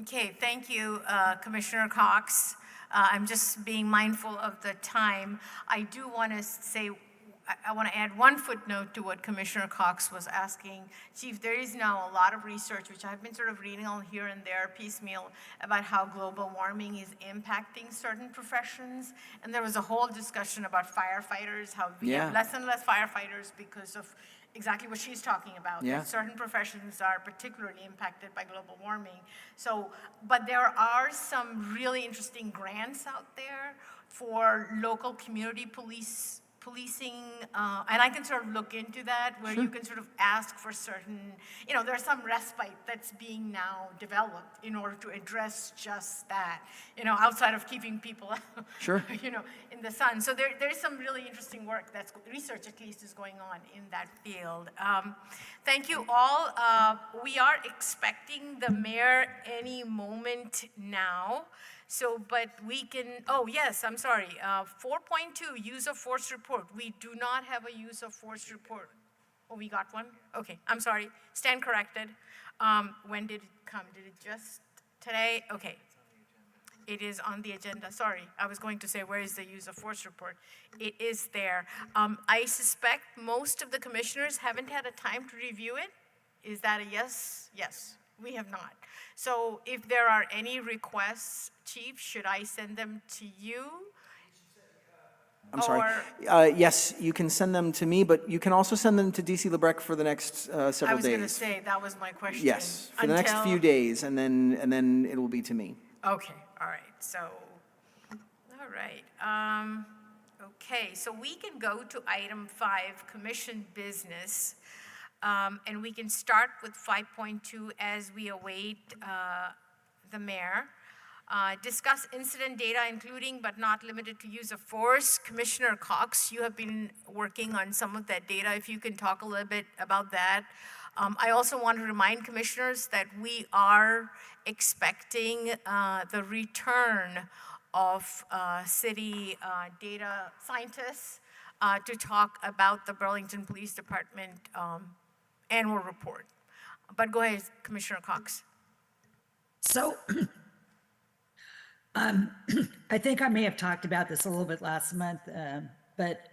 Okay, thank you, Commissioner Cox. I'm just being mindful of the time. I do want to say, I want to add one footnote to what Commissioner Cox was asking. Chief, there is now a lot of research, which I've been sort of reading on here and there piecemeal, about how global warming is impacting certain professions. And there was a whole discussion about firefighters, how we have less and less firefighters because of exactly what she's talking about. Yeah. That certain professions are particularly impacted by global warming. So, but there are some really interesting grants out there for local community policing, and I can sort of look into that, where you can sort of ask for certain, there's some respite that's being now developed in order to address just that, outside of keeping people, in the sun. So there's some really interesting work, research at least is going on in that field. Thank you all. We are expecting the mayor any moment now. So, but we can, oh yes, I'm sorry, 4.2, use of force report. We do not have a use of force report. Oh, we got one? Okay, I'm sorry, stand corrected. When did it come? Did it just today? Okay. It is on the agenda, sorry. I was going to say, where is the use of force report? It is there. I suspect most of the commissioners haven't had a time to review it. Is that a yes? Yes, we have not. So if there are any requests, Chief, should I send them to you? I'm sorry. Yes, you can send them to me, but you can also send them to DC LeBrecq for the next several days. I was going to say, that was my question. Yes, for the next few days, and then it will be to me. Okay, all right. So, all right. Okay, so we can go to item 5, commission business. And we can start with 5.2 as we await the mayor. Discuss incident data, including but not limited to use of force. Commissioner Cox, you have been working on some of that data. If you can talk a little bit about that. I also want to remind commissioners that we are expecting the return of city data scientists to talk about the Burlington Police Department annual report. But go ahead, Commissioner Cox. So I think I may have talked about this a little bit last month, but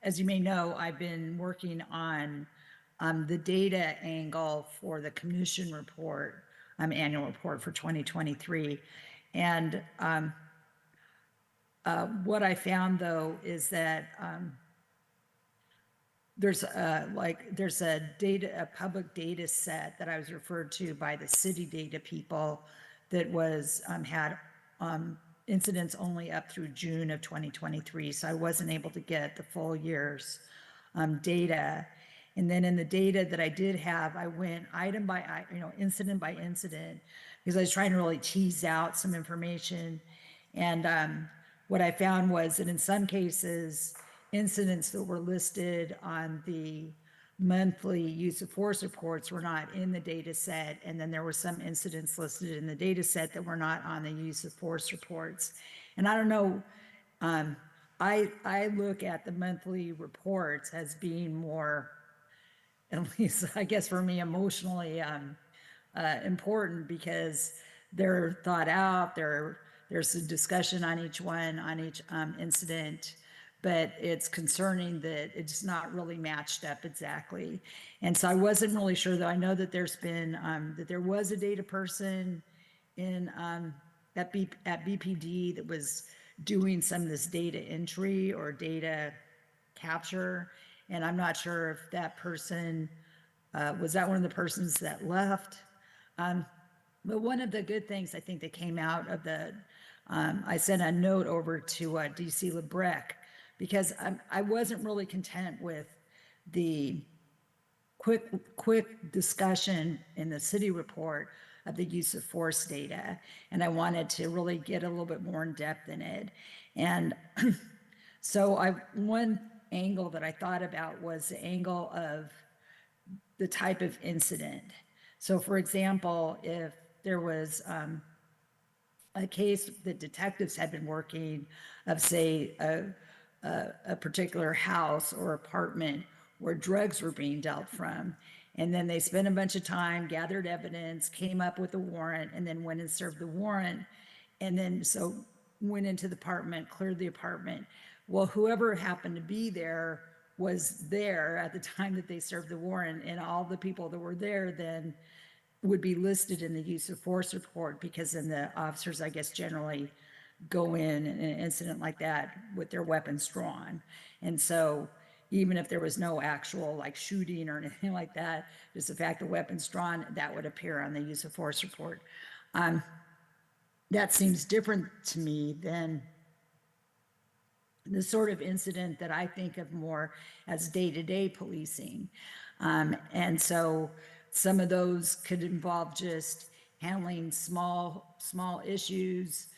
as you may know, I've been working on the data angle for the commission report, annual report for 2023. And what I found though is that there's a public data set that I was referred to by the city data people that was had incidents only up through June of 2023. So I wasn't able to get the full year's data. And then in the data that I did have, I went item by item, incident by incident, because I was trying to really tease out some information. And what I found was that in some cases, incidents that were listed on the monthly use of force reports were not in the data set. And then there were some incidents listed in the data set that were not on the use of force reports. And I don't know, I look at the monthly reports as being more, at least I guess for me, emotionally important, because they're thought out, there's a discussion on each one, on each incident, but it's concerning that it's not really matched up exactly. And so I wasn't really sure, though. I know that there's been, that there was a data person in at BPD that was doing some of this data entry or data capture. And I'm not sure if that person, was that one of the persons that left? But one of the good things I think that came out of the, I sent a note over to DC LeBrec, because I wasn't really content with the quick discussion in the city report of the use of force data. And I wanted to really get a little bit more in depth in it. And so one angle that I thought about was the angle of the type of incident. So for example, if there was a case that detectives had been working of, say, a particular house or apartment where drugs were being dealt from, and then they spent a bunch of time, gathered evidence, came up with a warrant, and then went and served the warrant, and then so went into the apartment, cleared the apartment. Well, whoever happened to be there was there at the time that they served the warrant, and all the people that were there then would be listed in the use of force report, because then the officers, I guess, generally go in an incident like that with their weapons drawn. And so even if there was no actual like shooting or anything like that, just the fact the weapons drawn, that would appear on the use of force report. That seems different to me than the sort of incident that I think of more as day-to-day policing. And so some of those could involve just handling small issues,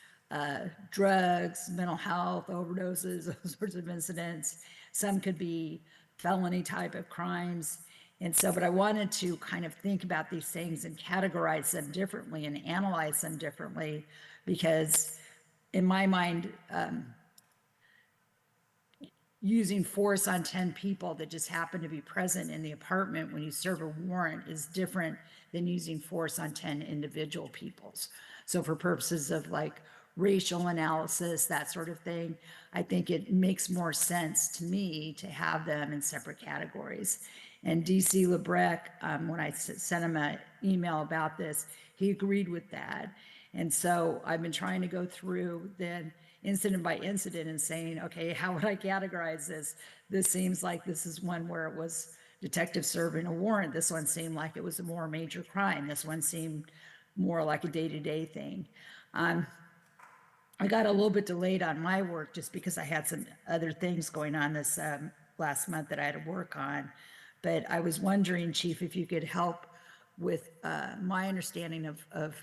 drugs, mental health, overdoses, those sorts of incidents. Some could be felony type of crimes. And so, but I wanted to kind of think about these things and categorize them differently and analyze them differently, because in my mind, using force on 10 people that just happen to be present in the apartment when you serve a warrant is different than using force on 10 individual peoples. So for purposes of like racial analysis, that sort of thing, I think it makes more sense to me to have them in separate categories. And DC LeBrec, when I sent him an email about this, he agreed with that. And so I've been trying to go through then incident by incident and saying, okay, how would I categorize this? This seems like this is one where it was detective serving a warrant. This one seemed like it was a more major crime. This one seemed more like a day-to-day thing. I got a little bit delayed on my work just because I had some other things going on this last month that I had to work on. But I was wondering, Chief, if you could help with my understanding of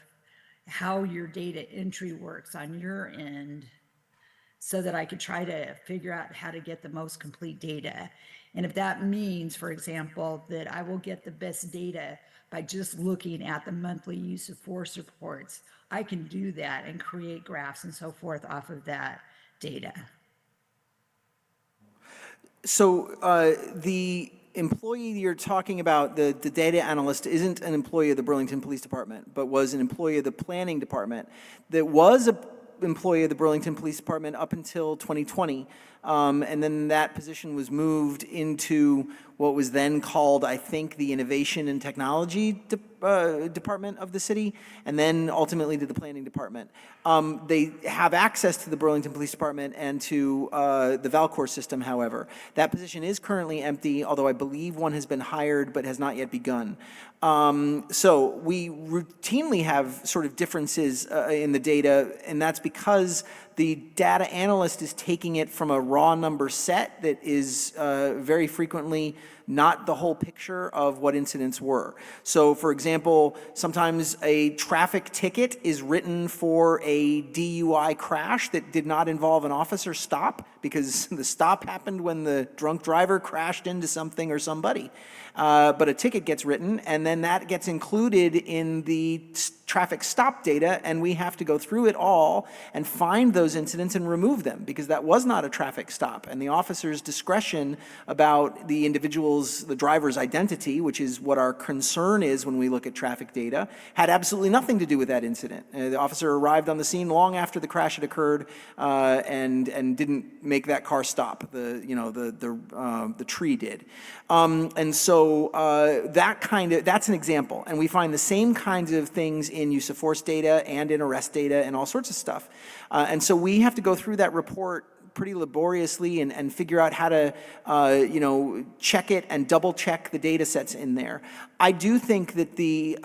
how your data entry works on your end, so that I could try to figure out how to get the most complete data. And if that means, for example, that I will get the best data by just looking at the monthly use of force reports, I can do that and create graphs and so forth off of that data. So the employee you're talking about, the data analyst, isn't an employee of the Burlington Police Department, but was an employee of the planning department that was an employee of the Burlington Police Department up until 2020. And then that position was moved into what was then called, I think, the Innovation and Technology Department of the city, and then ultimately to the Planning Department. They have access to the Burlington Police Department and to the Valcor system, however. That position is currently empty, although I believe one has been hired but has not yet begun. So we routinely have sort of differences in the data, and that's because the data analyst is taking it from a raw number set that is very frequently not the whole picture of what incidents were. So, for example, sometimes a traffic ticket is written for a DUI crash that did not involve an officer stop, because the stop happened when the drunk driver crashed into something or somebody. But a ticket gets written, and then that gets included in the traffic stop data, and we have to go through it all and find those incidents and remove them, because that was not a traffic stop. And the officer's discretion about the individual's, the driver's identity, which is what our concern is when we look at traffic data, had absolutely nothing to do with that incident. The officer arrived on the scene long after the crash had occurred, and didn't make that car stop. The tree did. And so that's an example. And we find the same kinds of things in use of force data and in arrest data and all sorts of stuff. And so we have to go through that report pretty laboriously and figure out how to, check it and double check the data sets in there. I do think that the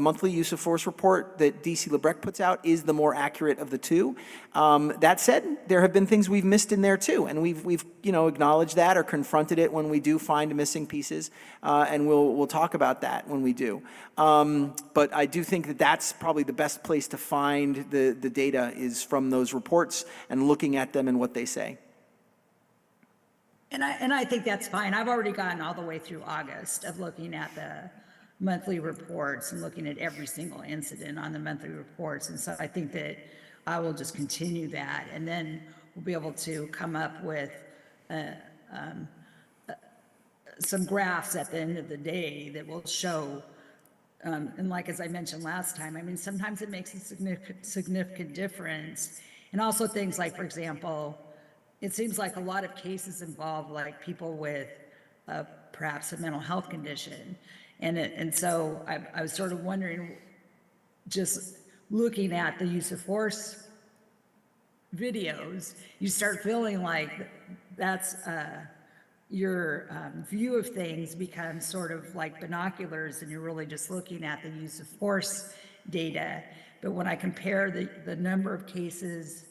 monthly use of force report that DC Lebrecht puts out is the more accurate of the two. That said, there have been things we've missed in there too, and we've acknowledged that or confronted it when we do find missing pieces, and we'll talk about that when we do. But I do think that that's probably the best place to find the data is from those reports and looking at them and what they say. And I think that's fine. I've already gotten all the way through August of looking at the monthly reports and looking at every single incident on the monthly reports. And so I think that I will just continue that, and then we'll be able to come up with some graphs at the end of the day that will show, and like as I mentioned last time, I mean, sometimes it makes a significant difference. And also things like, for example, it seems like a lot of cases involve like people with perhaps a mental health condition. And so I was sort of wondering, just looking at the use of force videos, you start feeling like that's your view of things becomes sort of like binoculars, and you're really just looking at the use of force data. But when I compare the number of cases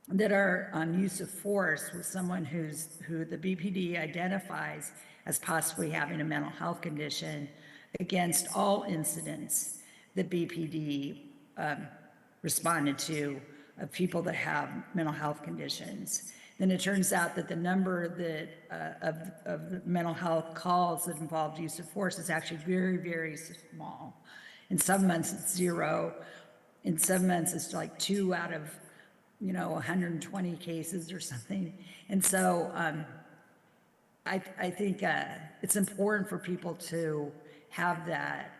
that are on use of force with someone who the BPD identifies as possibly having a mental health condition against all incidents that BPD responded to of people that have mental health conditions, then it turns out that the number that of the mental health calls that involved use of force is actually very, very small. In some months it's 0. In some months it's like 2 out of 120 cases or something. And so I think it's important for people to have that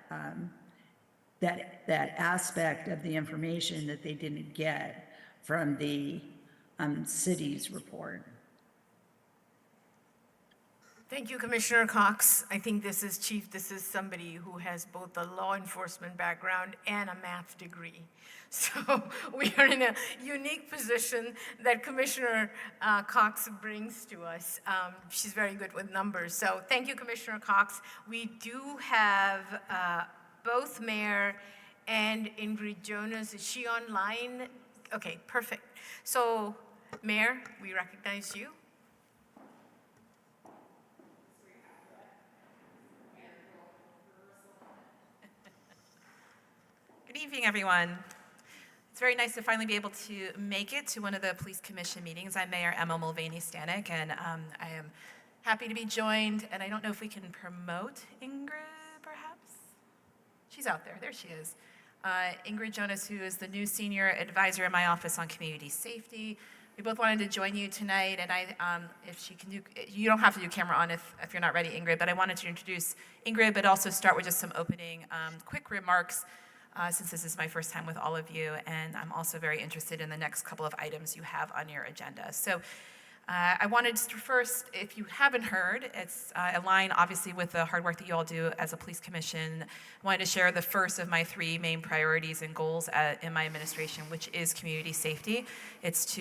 that aspect of the information that they didn't get from the city's report. Thank you, Commissioner Cox. I think this is somebody who has both a law enforcement background and a math degree. So we are in a unique position that Commissioner Cox brings to us. She's very good with numbers. So thank you, Commissioner Cox. We do have both Mayor and Ingrid Jonas. Is she online? Okay, perfect. So Mayor, we recognize you. Good evening, everyone. It's very nice to finally be able to make it to one of the Police Commission meetings. I'm Mayor Emma Mulvaney-Stanek, and I am happy to be joined, and I don't know if we can promote Ingrid, perhaps? She's out there. There she is. Ingrid Jonas, who is the new senior advisor in my office on community safety. We both wanted to join you tonight, and if she can do, you don't have to do camera on if you're not ready, Ingrid, but I wanted to introduce Ingrid, but also start with just some opening quick remarks, since this is my first time with all of you, and I'm also very interested in the next couple of items you have on your agenda. So I wanted to first, if you haven't heard, it's aligned obviously with the hard work that you all do as a police commission. I wanted to share the first of my 3 main priorities and goals in my administration, which is community safety. It's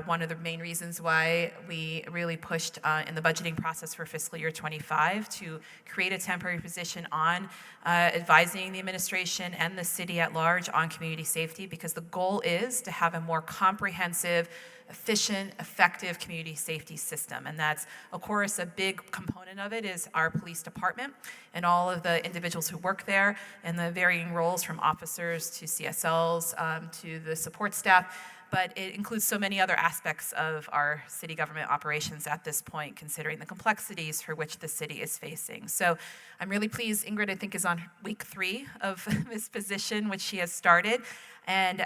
one of the main reasons why we really pushed in the budgeting process for fiscal year 25 to create a temporary position on advising the administration and the city at large on community safety, because the goal is to have a more comprehensive, efficient, effective community safety system. And that's, of course, a big component of it is our police department and all of the individuals who work there and the varying roles from officers to CSLs to the support staff. But it includes so many other aspects of our city government operations at this point, considering the complexities for which the city is facing. So I'm really pleased. Ingrid, I think, is on week 3 of this position, which she has started. And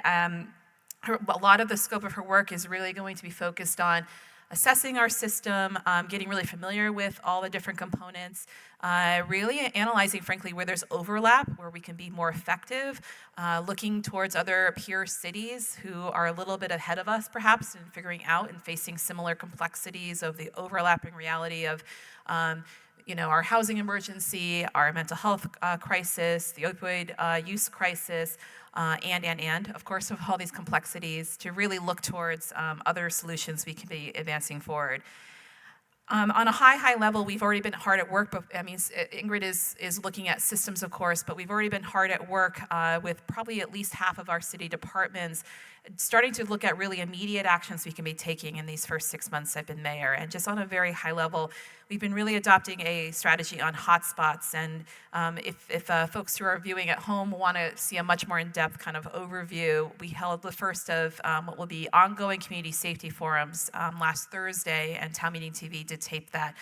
a lot of the scope of her work is really going to be focused on assessing our system, getting really familiar with all the different components, really analyzing, frankly, where there's overlap, where we can be more effective, looking towards other peer cities who are a little bit ahead of us, perhaps, in figuring out and facing similar complexities of the overlapping reality of our housing emergency, our mental health crisis, the opioid use crisis, and of course, of all these complexities, to really look towards other solutions we can be advancing forward. On a high level, we've already been hard at work, but I mean, Ingrid is looking at systems, of course, but we've already been hard at work with probably at least half of our city departments, starting to look at really immediate actions we can be taking in these first 6 months I've been mayor. And just on a very high level, we've been really adopting a strategy on hotspots. And if folks who are viewing at home want to see a much more in-depth kind of overview, we held the first of what will be ongoing community safety forums last Thursday, and Town Meeting TV did tape that.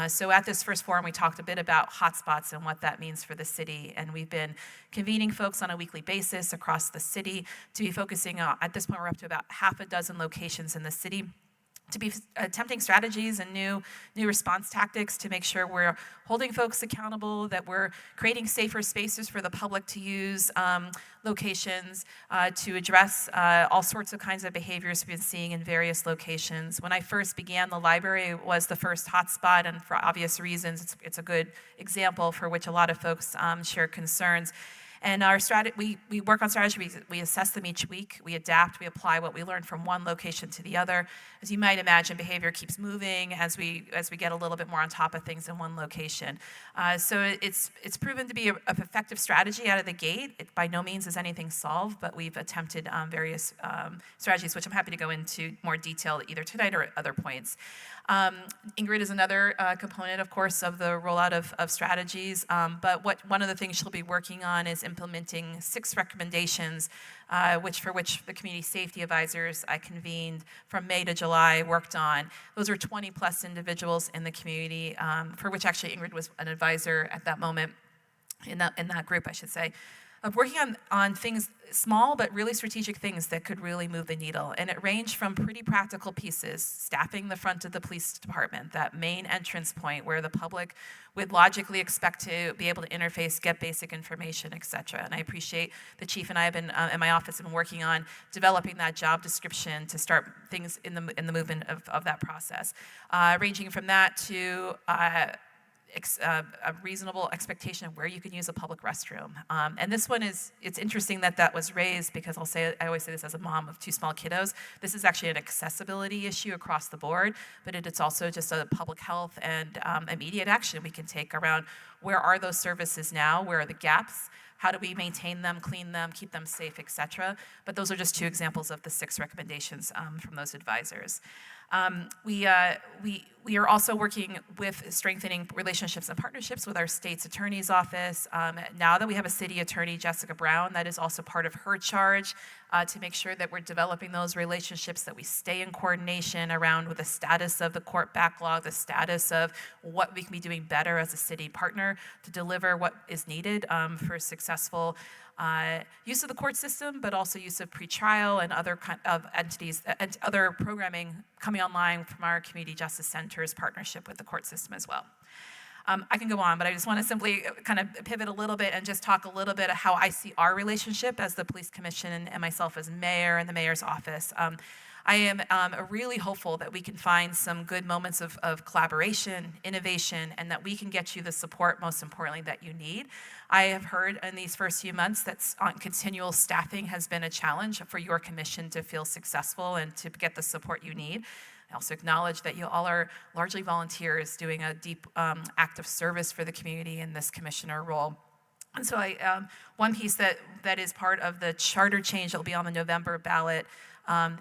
So at this first forum, we talked a bit about hotspots and what that means for the city. And we've been convening folks on a weekly basis across the city to be focusing on, at this point, we're up to about half a dozen locations in the city, to be attempting strategies and new response tactics to make sure we're holding folks accountable, that we're creating safer spaces for the public to use, locations to address all sorts of kinds of behaviors we've been seeing in various locations. When I first began, the library was the first hotspot, and for obvious reasons, it's a good example for which a lot of folks share concerns. And our strategy, we work on strategy, we assess them each week, we adapt, we apply what we learn from one location to the other. As you might imagine, behavior keeps moving as we get a little bit more on top of things in one location. So it's proven to be an effective strategy out of the gate. It by no means is anything solved, but we've attempted various strategies, which I'm happy to go into more detail either tonight or at other points. Ingrid is another component, of course, of the rollout of strategies, but one of the things she'll be working on is implementing 6 recommendations, which the community safety advisors I convened from May to July worked on. Those are 20 plus individuals in the community, for which actually Ingrid was an advisor at that moment, in that group, I should say, of working on things, small but really strategic things that could really move the needle. And it ranged from pretty practical pieces, staffing the front of the police department, that main entrance point where the public would logically expect to be able to interface, get basic information, et cetera. And I appreciate the chief and I have been, in my office, have been working on developing that job description to start things in the movement of that process. Ranging from that to a reasonable expectation of where you can use a public restroom. And this one it's interesting that was raised, because I always say this as a mom of 2 small kiddos. This is actually an accessibility issue across the board, but it's also just a public health and immediate action we can take around where are those services now, where are the gaps, how do we maintain them, clean them, keep them safe, et cetera. But those are just 2 examples of the 6 recommendations from those advisors. We are also working with strengthening relationships and partnerships with our state's attorney's office. Now that we have a city attorney, Jessica Brown, that is also part of her charge to make sure that we're developing those relationships, that we stay in coordination around with the status of the court backlog, the status of what we can be doing better as a city partner to deliver what is needed for successful use of the court system, but also use of pretrial and other kind of entities and other programming coming online from our community justice center's partnership with the court system as well. I can go on, but I just want to simply kind of pivot a little bit and just talk a little bit of how I see our relationship as the police commission and myself as mayor and the mayor's office. I am really hopeful that we can find some good moments of collaboration, innovation, and that we can get you the support, most importantly, that you need. I have heard in these first few months that continual staffing has been a challenge for your commission to feel successful and to get the support you need. I also acknowledge that you all are largely volunteers doing a deep act of service for the community in this commissioner role. And so one piece that is part of the charter change that will be on the November ballot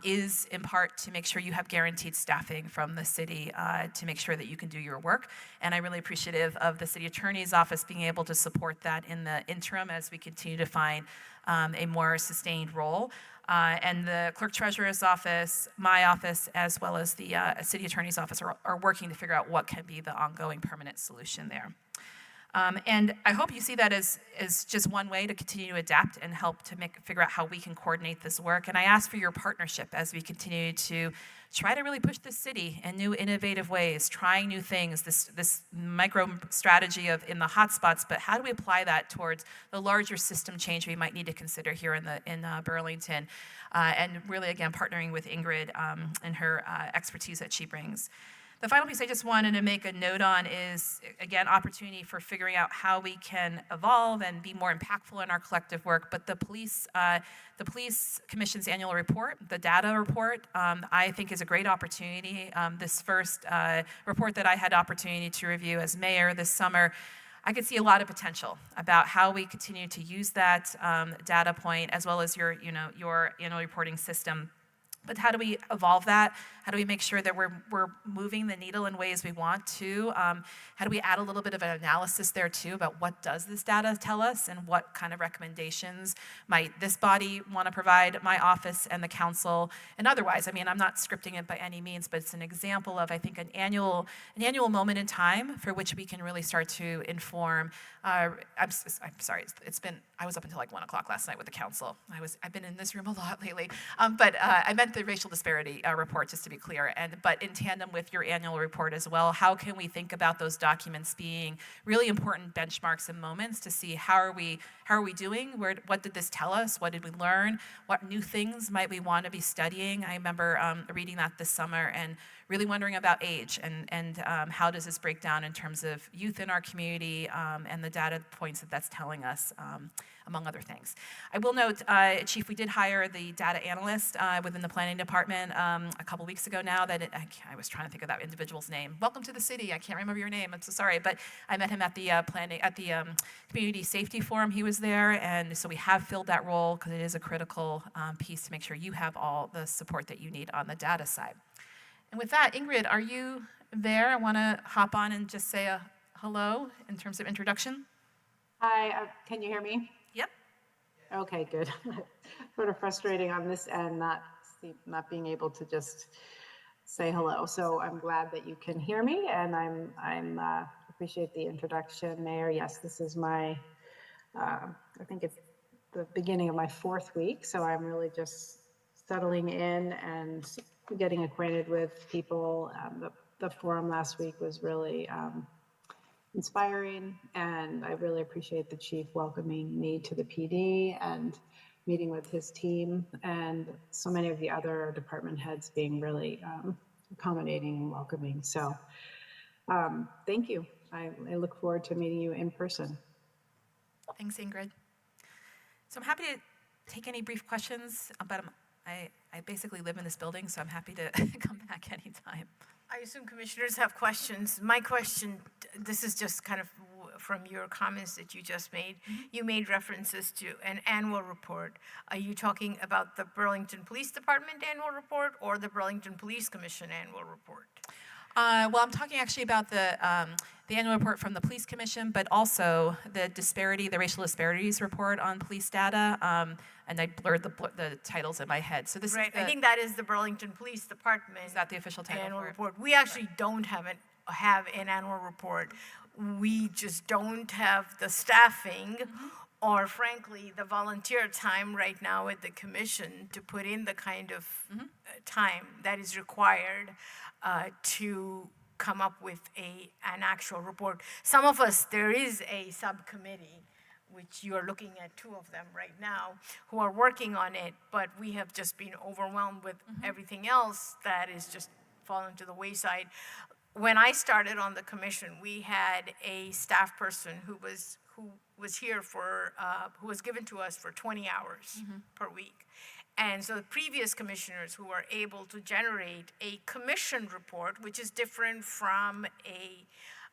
is in part to make sure you have guaranteed staffing from the city to make sure that you can do your work. And I'm really appreciative of the city attorney's office being able to support that in the interim as we continue to find a more sustained role. And the clerk treasurer's office, my office, as well as the city attorney's office are working to figure out what can be the ongoing permanent solution there. And I hope you see that as just one way to continue to adapt and help to figure out how we can coordinate this work. And I ask for your partnership as we continue to try to really push the city in new innovative ways, trying new things, this micro strategy of in the hotspots, but how do we apply that towards the larger system change we might need to consider here in Burlington? And really, again, partnering with Ingrid and her expertise that she brings. The final piece I just wanted to make a note on is, again, opportunity for figuring out how we can evolve and be more impactful in our collective work. But the police commission's annual report, the data report, I think is a great opportunity. This first report that I had opportunity to review as mayor this summer, I could see a lot of potential about how we continue to use that data point as well as your annual reporting system. But how do we evolve that? How do we make sure that we're moving the needle in ways we want to? How do we add a little bit of an analysis there too about what does this data tell us and what kind of recommendations might this body want to provide my office and the council and otherwise? I mean, I'm not scripting it by any means, but it's an example of, I think, an annual moment in time for which we can really start to inform. I'm sorry, I was up until like 1 o'clock last night with the council. I've been in this room a lot lately, but I meant the racial disparity report, just to be clear, but in tandem with your annual report as well, how can we think about those documents being really important benchmarks and moments to see how are we doing? What did this tell us? What did we learn? What new things might we want to be studying? I remember reading that this summer and really wondering about age and how does this break down in terms of youth in our community and the data points that's telling us, among other things. I will note, Chief, we did hire the data analyst within the planning department a couple weeks ago now. I was trying to think of that individual's name. Welcome to the city. I can't remember your name. I'm so sorry, but I met him at the community safety forum. He was there, and so we have filled that role because it is a critical piece to make sure you have all the support that you need on the data side. And with that, Ingrid, are you there? I want to hop on and just say a hello in terms of introduction. Hi, can you hear me? Yep. Okay, good. Sort of frustrating on this end, not being able to just say hello. So I'm glad that you can hear me, and I'm appreciate the introduction, Mayor. Yes, this is my, I think it's the beginning of my 4th week, so I'm really just settling in and getting acquainted with people. The forum last week was really inspiring, and I really appreciate the chief welcoming me to the PD and meeting with his team, and so many of the other department heads being really accommodating and welcoming. So thank you. I look forward to meeting you in person. Thanks, Ingrid. So I'm happy to take any brief questions, but I basically live in this building, so I'm happy to come back anytime. I assume commissioners have questions. My question, this is just kind of from your comments that you just made. You made references to an annual report. Are you talking about the Burlington Police Department annual report or the Burlington Police Commission annual report? Well, I'm talking actually about the annual report from the Police Commission, but also the racial disparities report on police data, and I blurred the titles in my head. So this Right, is I think that is the Burlington Police Department. is that the official title Annual for it? report. We actually don't have an annual report. We just don't have the staffing or frankly, the volunteer time right now at the commission to put in the kind of time that is required to come up with an actual report. Some of us, there is a subcommittee, which you are looking at 2 of them right now, who are working on it, but we have just been overwhelmed with everything else that is just fallen to the wayside. When I started on the commission, we had a staff person who was here for, who was given to us for 20 hours per week. And so the previous commissioners who were able to generate a commission report, which is different from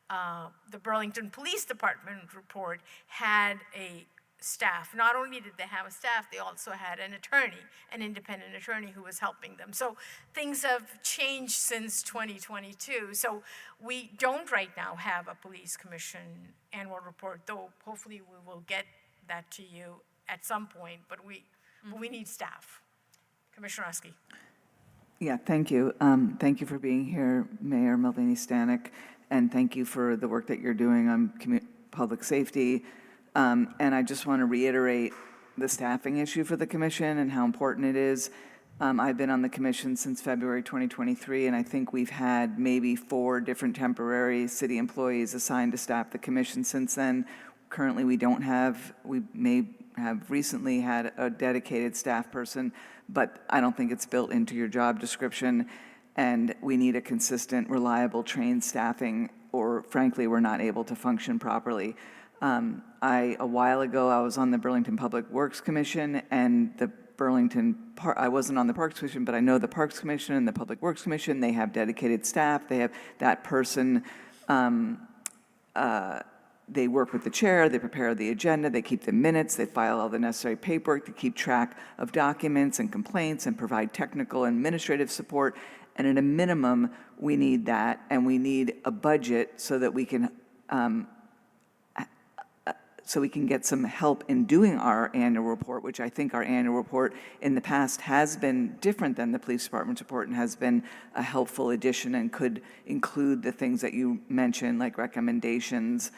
the Burlington Police Department report, had a staff. Not only did they have a staff, they also had an attorney, an independent attorney who was helping them. So things have changed since 2022. So we don't right now have a police commission annual report, though hopefully we will get that to you at some point, but we need staff. Commissioner Oski. Yeah, thank you. Thank you for being here, Mayor Mulvaney Stanek, and thank you for the work that you're doing on public safety. And I just want to reiterate the staffing issue for the commission and how important it is. I've been on the commission since February 2023, and I think we've had maybe 4 different temporary city employees assigned to staff the commission since then. Currently, we may have recently had a dedicated staff person, but I don't think it's built into your job description. And we need a consistent, reliable, trained staffing, or frankly, we're not able to function properly. A while ago, I was on the Burlington Public Works Commission, and the I wasn't on the Parks Commission, but I know the Parks Commission and the Public Works Commission, they have dedicated staff. They have that person, they work with the chair, they prepare the agenda, they keep the minutes, they file all the necessary paperwork to keep track of documents and complaints and provide technical and administrative support. And at a minimum, we need that, and we need a budget so that we can get some help in doing our annual report, which I think our annual report in the past has been different than the police department's report and has been a helpful addition and could include the things that you mentioned, like recommendations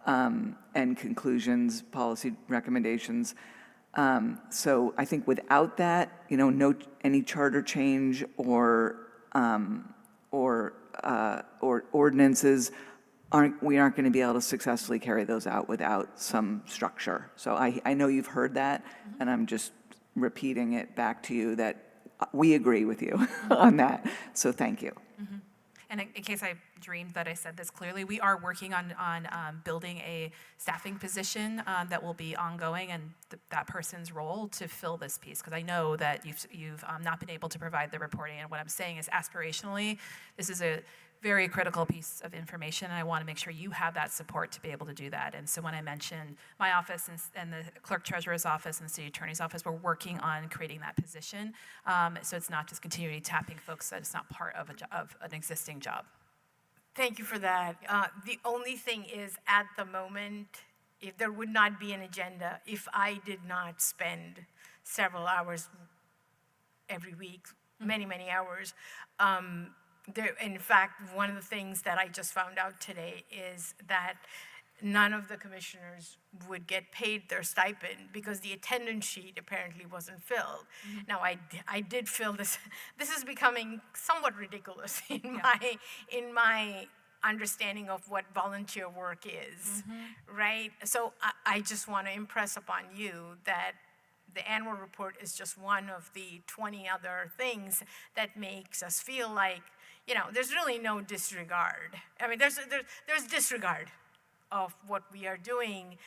and conclusions, policy recommendations. So I think without that, any charter change or ordinances, we aren't going to be able to successfully carry those out without some structure. So I know you've heard that, and I'm just repeating it back to you that we agree with you on that. So thank you. And in case I dreamed that I said this clearly, we are working on building a staffing position that will be ongoing, and that person's role to fill this piece, because I know that you've not been able to provide the reporting. And what I'm saying is, aspirationally, this is a very critical piece of information, and I want to make sure you have that support to be able to do that. And so when I mentioned my office and the clerk treasurer's office and the city attorney's office, we're working on creating that position, so it's not just continually tapping folks that it's not part of an existing job. Thank you for that. The only thing is, at the moment, if there would not be an agenda, if I did not spend several hours every week, many hours, in fact, one of the things that I just found out today is that none of the commissioners would get paid their stipend because the attendance sheet apparently wasn't filled. Now, I did fill this. This is becoming somewhat ridiculous in my understanding of what volunteer work is, right? So I just want to impress upon you that the annual report is just one of the 20 other things that makes us feel like, there's really no disregard. I mean, there's disregard of what we are doing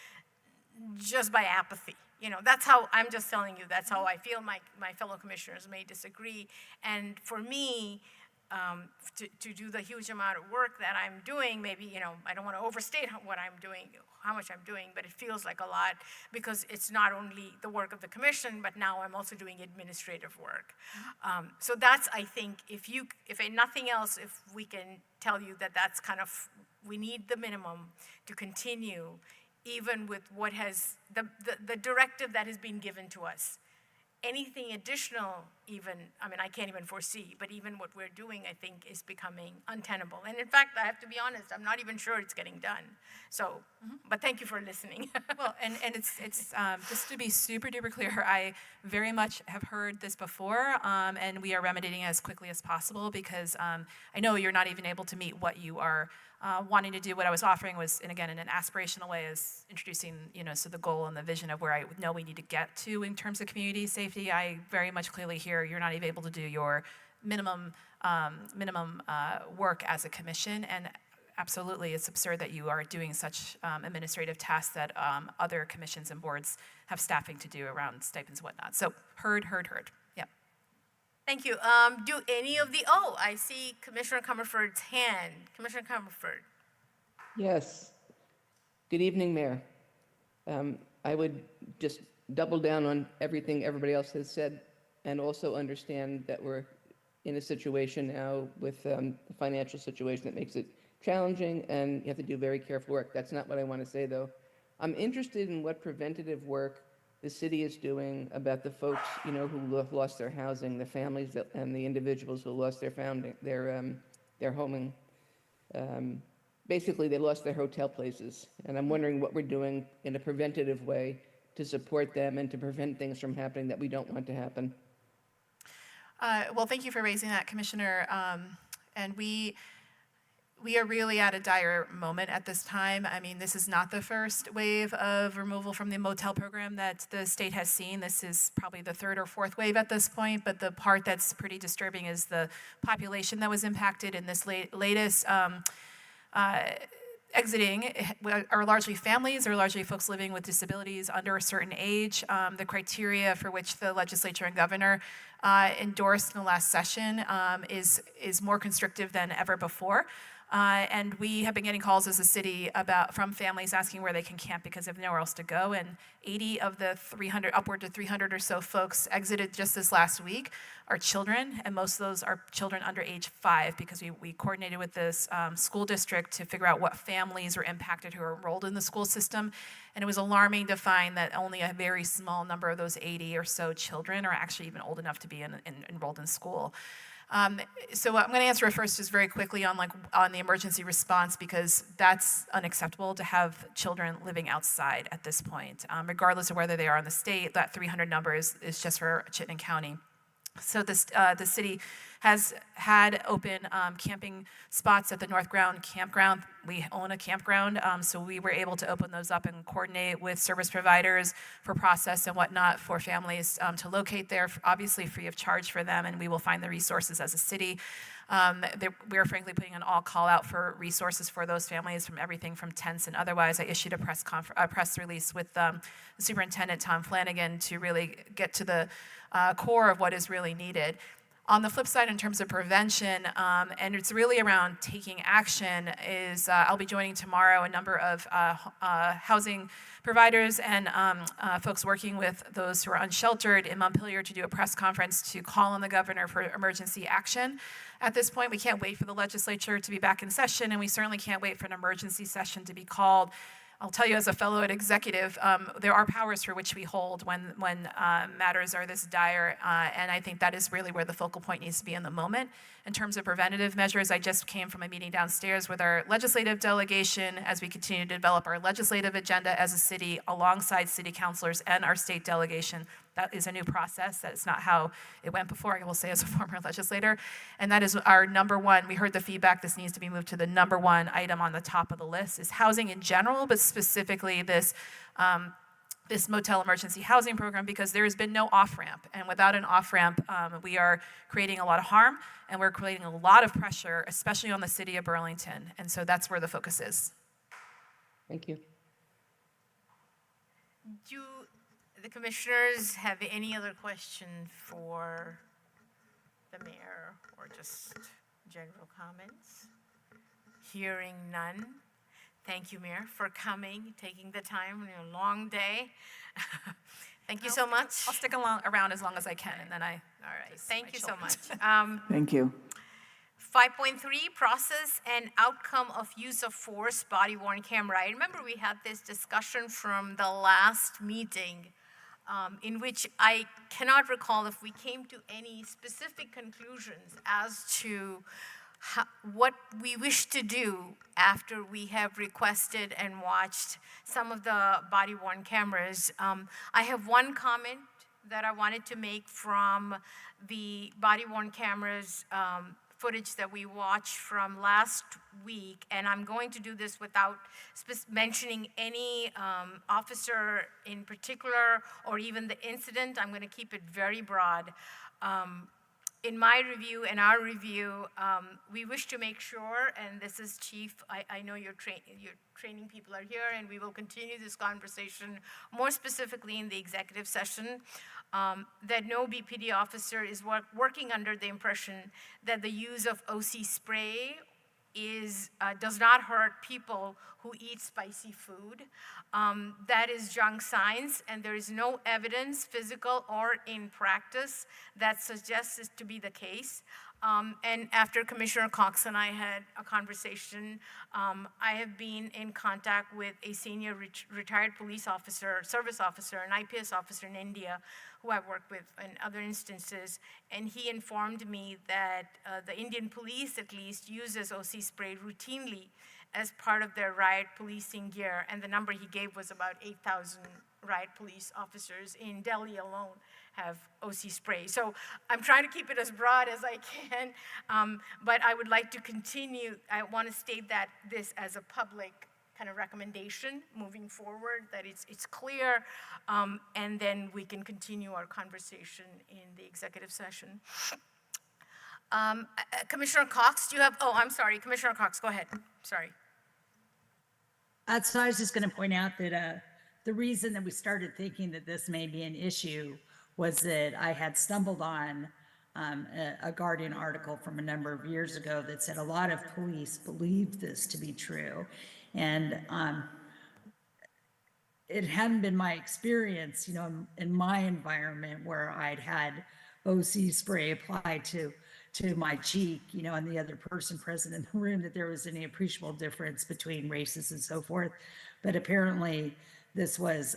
just by apathy. That's how, I'm just telling you, that's how I feel. My fellow commissioners may disagree. And for me, to do the huge amount of work that I'm doing. Maybe, you know, I don't want to overstate what I'm doing, how much I'm doing, but it feels like a lot because it's not only the work of the commission, but now I'm also doing administrative work. So that's, I think, if nothing else, if we can tell you that that's kind of, we need the minimum to continue, even with what has, the directive that has been given to us. Anything additional, even, I mean, I can't even foresee, but even what we're doing, I think, is becoming untenable. And in fact, I have to be honest, I'm not even sure it's getting done. So, but thank you for listening. Well, and it's just to be super duper clear, I very much have heard this before, and we are remedying as quickly as possible because I know you're not even able to meet what you are wanting to do. What I was offering was, and again, in an aspirational way, is introducing, you know, so the goal and the vision of where I know we need to get to in terms of community safety. I very much clearly hear you're not even able to do your minimum work as a commission, and absolutely, it's absurd that you are doing such administrative tasks that other commissions and boards have staffing to do around stipends and whatnot. So heard. Yeah. Thank you. Do any of the, I see Commissioner Comerford's hand. Commissioner Comerford. Yes. Good evening, Mayor. I would just double down on everything everybody else has said and also understand that we're in a situation now with the financial situation that makes it challenging and you have to do very careful work. That's not what I want to say, though. I'm interested in what preventative work the city is doing about the folks, you know, who lost their housing, the families and the individuals who lost their homing. Basically, they lost their hotel places, and I'm wondering what we're doing in a preventative way to support them and to prevent things from happening that we don't want to happen. Well, thank you for raising that, Commissioner. And we are really at a dire moment at this time. I mean, this is not the first wave of removal from the motel program that the state has seen. This is probably the third or fourth wave at this point, but the part that's pretty disturbing is the population that was impacted in this latest exiting are largely families or largely folks living with disabilities under a certain age. The criteria for which the legislature and governor endorsed in the last session is more constrictive than ever before. And we have been getting calls as a city from families asking where they can camp because they have nowhere else to go. And 80 of the 300, upward to 300 or so folks exited just this last week are children, and most of those are children under age 5 because we coordinated with this school district to figure out what families were impacted who are enrolled in the school system. And it was alarming to find that only a very small number of those 80 or so children are actually even old enough to be enrolled in school. So I'm going to answer it first just very quickly on the emergency response because that's unacceptable to have children living outside at this point. Regardless of whether they are in the state, that 300 number is just for Chittenden County. So the city has had open camping spots at the North Ground campground. We own a campground, so we were able to open those up and coordinate with service providers for process and whatnot for families to locate there, obviously free of charge for them, and we will find the resources as a city. We're frankly putting an all call out for resources for those families from everything from tents and otherwise. I issued a press release with the Superintendent Tom Flanagan to really get to the core of what is really needed. On the flip side, in terms of prevention, and it's really around taking action, is I'll be joining tomorrow a number of housing providers and folks working with those who are unsheltered in Montpelier to do a press conference to call on the governor for emergency action. At this point, we can't wait for the legislature to be back in session, and we certainly can't wait for an emergency session to be called. I'll tell you as a fellow executive, there are powers for which we hold when matters are this dire, and I think that is really where the focal point needs to be in the moment. In terms of preventative measures, I just came from a meeting downstairs with our legislative delegation as we continue to develop our legislative agenda as a city alongside city councilors and our state delegation. That is a new process. That is not how it went before, I will say as a former legislator. And that is our number one. We heard the feedback. This needs to be moved to the number one item on the top of the list is housing in general, but specifically this motel emergency housing program, because there has been no off-ramp. And without an off-ramp, we are creating a lot of harm and we're creating a lot of pressure, especially on the city of Burlington. And so that's where the focus is. Thank you. Do the commissioners have any other question for the mayor or just general comments? Hearing none. Thank you, Mayor, for coming, taking the time on your long day. Thank you so much. I'll stick around as long as I can, and then I. All right, just thank my you so children. much. Thank you. 5.3, process and outcome of use of force, body-worn camera. I remember we had this discussion from the last meeting in which I cannot recall if we came to any specific conclusions as to what we wish to do after we have requested and watched some of the body-worn cameras. I have one comment that I wanted to make from the body-worn cameras footage that we watched from last week, and I'm going to do this without mentioning any officer in particular or even the incident. I'm going to keep it very broad. In my review and our review, we wish to make sure, and this is Chief, I know your training people are here, and we will continue this conversation more specifically in the executive session, that no BPD officer is working under the impression that the use of OC spray does not hurt people who eat spicy food. That is junk science, and there is no evidence, physical or in practice, that suggests this to be the case. And after Commissioner Cox and I had a conversation, I have been in contact with a senior retired police officer, service officer, an IPS officer in India, who I've worked with in other instances, and he informed me that the Indian police, at least, uses OC spray routinely as part of their riot policing gear, and the number he gave was about 8,000 riot police officers in Delhi alone have OC spray. So I'm trying to keep it as broad as I can, but I would like to continue. I want to state that this as a public kind of recommendation moving forward, that it's clear, and then we can continue our conversation in the executive session. Commissioner Cox, do you have, I'm sorry, Commissioner Cox, go ahead, sorry. So I was just going to point out that the reason that we started thinking that this may be an issue was that I had stumbled on a Guardian article from a number of years ago that said a lot of police believed this to be true. And it hadn't been my experience, in my environment where I'd had OC spray applied to my cheek, and the other person present in the room, that there was any appreciable difference between races and so forth. But apparently this was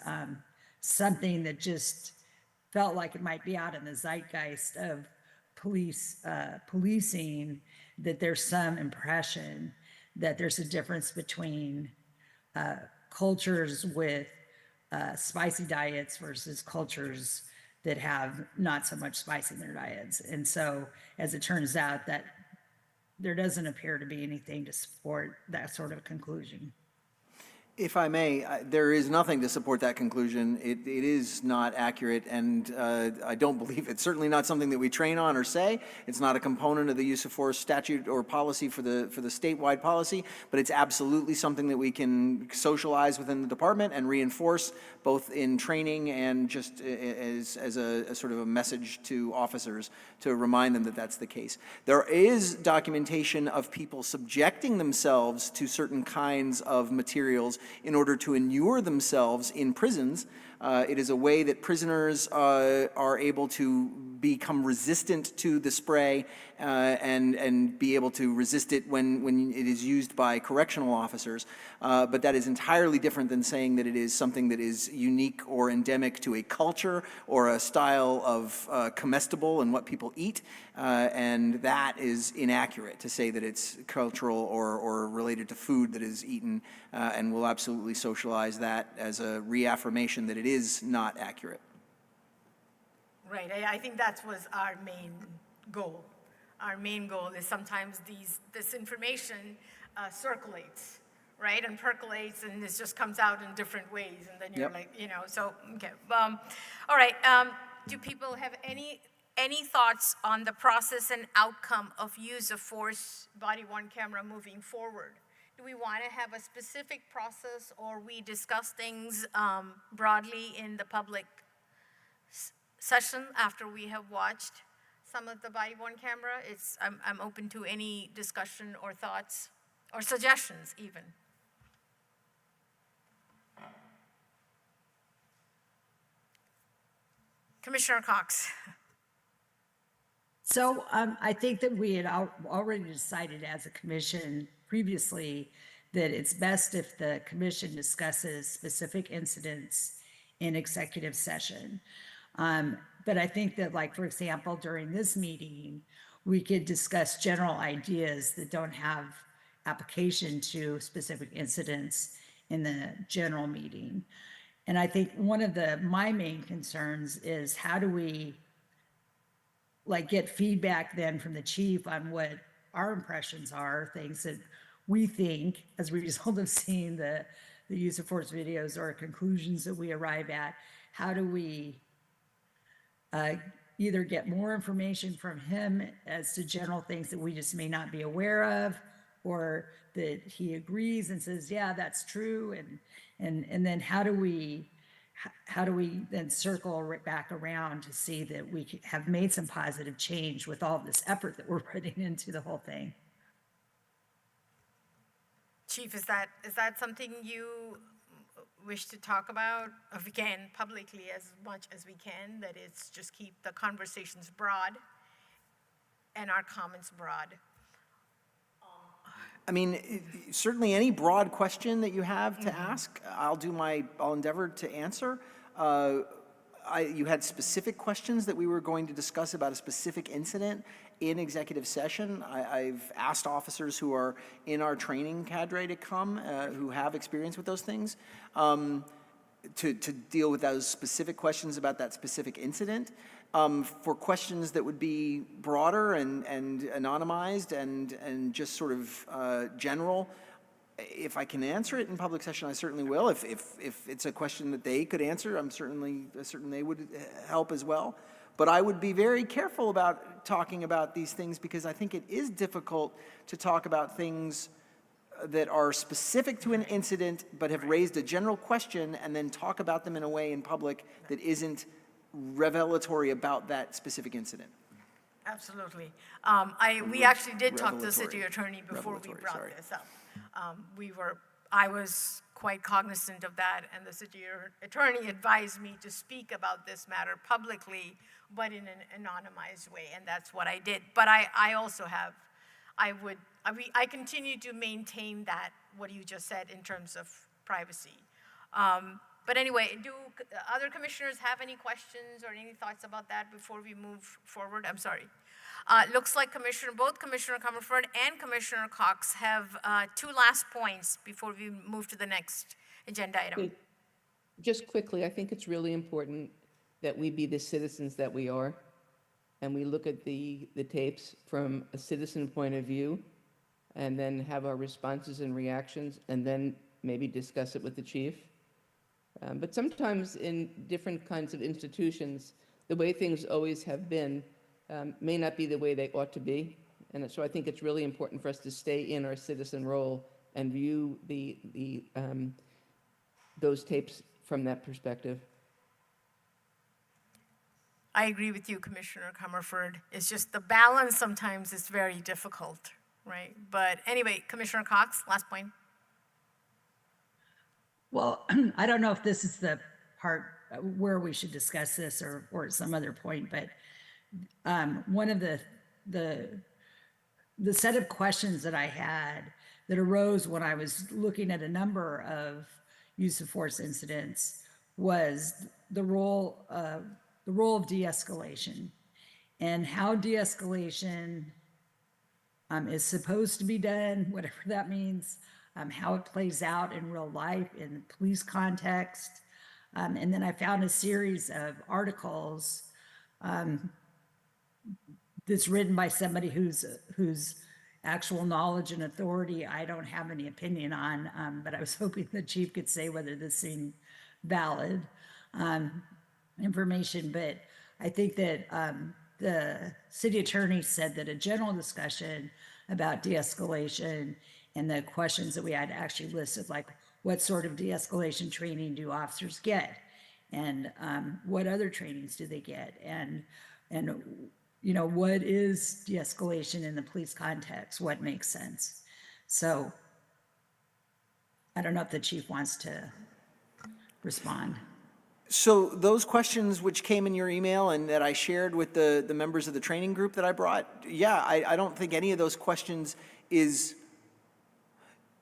something that just felt like it might be out in the zeitgeist of policing, that there's some impression that there's a difference between cultures with spicy diets versus cultures that have not so much spice in their diets. And so, as it turns out, that there doesn't appear to be anything to support that sort of conclusion. If I may, there is nothing to support that conclusion. It is not accurate, and I don't believe it's certainly not something that we train on or say. It's not a component of the use of force statute or policy for the statewide policy, but it's absolutely something that we can socialize within the department and reinforce, both in training and just as a sort of a message to officers to remind them that that's the case. There is documentation of people subjecting themselves to certain kinds of materials in order to inure themselves in prisons. It is a way that prisoners are able to become resistant to the spray and be able to resist it when it is used by correctional officers. But that is entirely different than saying that it is something that is unique or endemic to a culture or a style of comestible and what people eat. And that is inaccurate to say that it's cultural or related to food that is eaten, and we'll absolutely socialize that as a reaffirmation that it is not accurate. Right, I think that was our main goal. Our main goal is sometimes this information circulates, right, and percolates, and this just comes out in different ways, and then you're Yep. like, so, okay. All right, do people have any thoughts on the process and outcome of use of force body-worn camera moving forward? Do we want to have a specific process, or we discuss things broadly in the public session after we have watched some of the body-worn camera. I'm open to any discussion or thoughts or suggestions even. Commissioner Cox. So I think that we had already decided as a commission previously that it's best if the commission discusses specific incidents in executive session. But I think that, like, for example, during this meeting, we could discuss general ideas that don't have application to specific incidents in the general meeting. And I think one of my main concerns is how do we get feedback then from the chief on what our impressions are, things that we think as a result of seeing the use of force videos or conclusions that we arrive at. How do we either get more information from him as to general things that we just may not be aware of, or that he agrees and says, yeah, that's true, and then how do we then circle back around to see that we have made some positive change with all this effort that we're putting into the whole thing? Chief, is that something you wish to talk about, again, publicly as much as we can, that it's just keep the conversations broad and our comments broad? I mean, certainly any broad question that you have to ask, I'll endeavor to answer. You had specific questions that we were going to discuss about a specific incident in executive session. I've asked officers who are in our training cadre to come, who have experience with those things, to deal with those specific questions about that specific incident. For questions that would be broader and anonymized and just sort of general, if I can answer it in public session, I certainly will. If it's a question that they could answer, I'm certain they would help as well. But I would be very careful about talking about these things, because I think it is difficult to talk about things that are specific to an incident but have raised a general question and then talk about them in a way in public that isn't revelatory about that specific incident. Absolutely. We actually did talk to the city attorney before we brought this up. I was quite cognizant of that, and the city attorney advised me to speak about this matter publicly, but in an anonymized way, and that's what I did. But I also have, I continue to maintain that, what you just said in terms of privacy. But anyway, do other commissioners have any questions or any thoughts about that before we move forward? I'm sorry. Looks like both Commissioner Comerford and Commissioner Cox have two last points before we move to the next agenda item. Just quickly, I think it's really important that we be the citizens that we are, and we look at the tapes from a citizen point of view, and then have our responses and reactions, and then maybe discuss it with the chief. But sometimes in different kinds of institutions, the way things always have been may not be the way they ought to be. And so I think it's really important for us to stay in our citizen role and view those tapes from that perspective. I agree with you, Commissioner Comerford. It's just the balance sometimes is very difficult, right? But anyway, Commissioner Cox, last point. Well, I don't know if this is the part where we should discuss this or at some other point, but one of the set of questions that I had that arose when I was looking at a number of use of force incidents was the role of de-escalation and how de-escalation is supposed to be done, whatever that means. How it plays out in real life, in police context. And then I found a series of articles that's written by somebody whose actual knowledge and authority I don't have any opinion on, but I was hoping the chief could say whether this seemed valid information. But I think that the city attorney said that a general discussion about de-escalation and the questions that we had actually listed, like what sort of de-escalation training do officers get, and what other trainings do they get, and you know, what is de-escalation in the police context? What makes sense? So I don't know if the chief wants to respond. So those questions which came in your email and that I shared with the members of the training group that I brought, yeah, I don't think any of those questions is,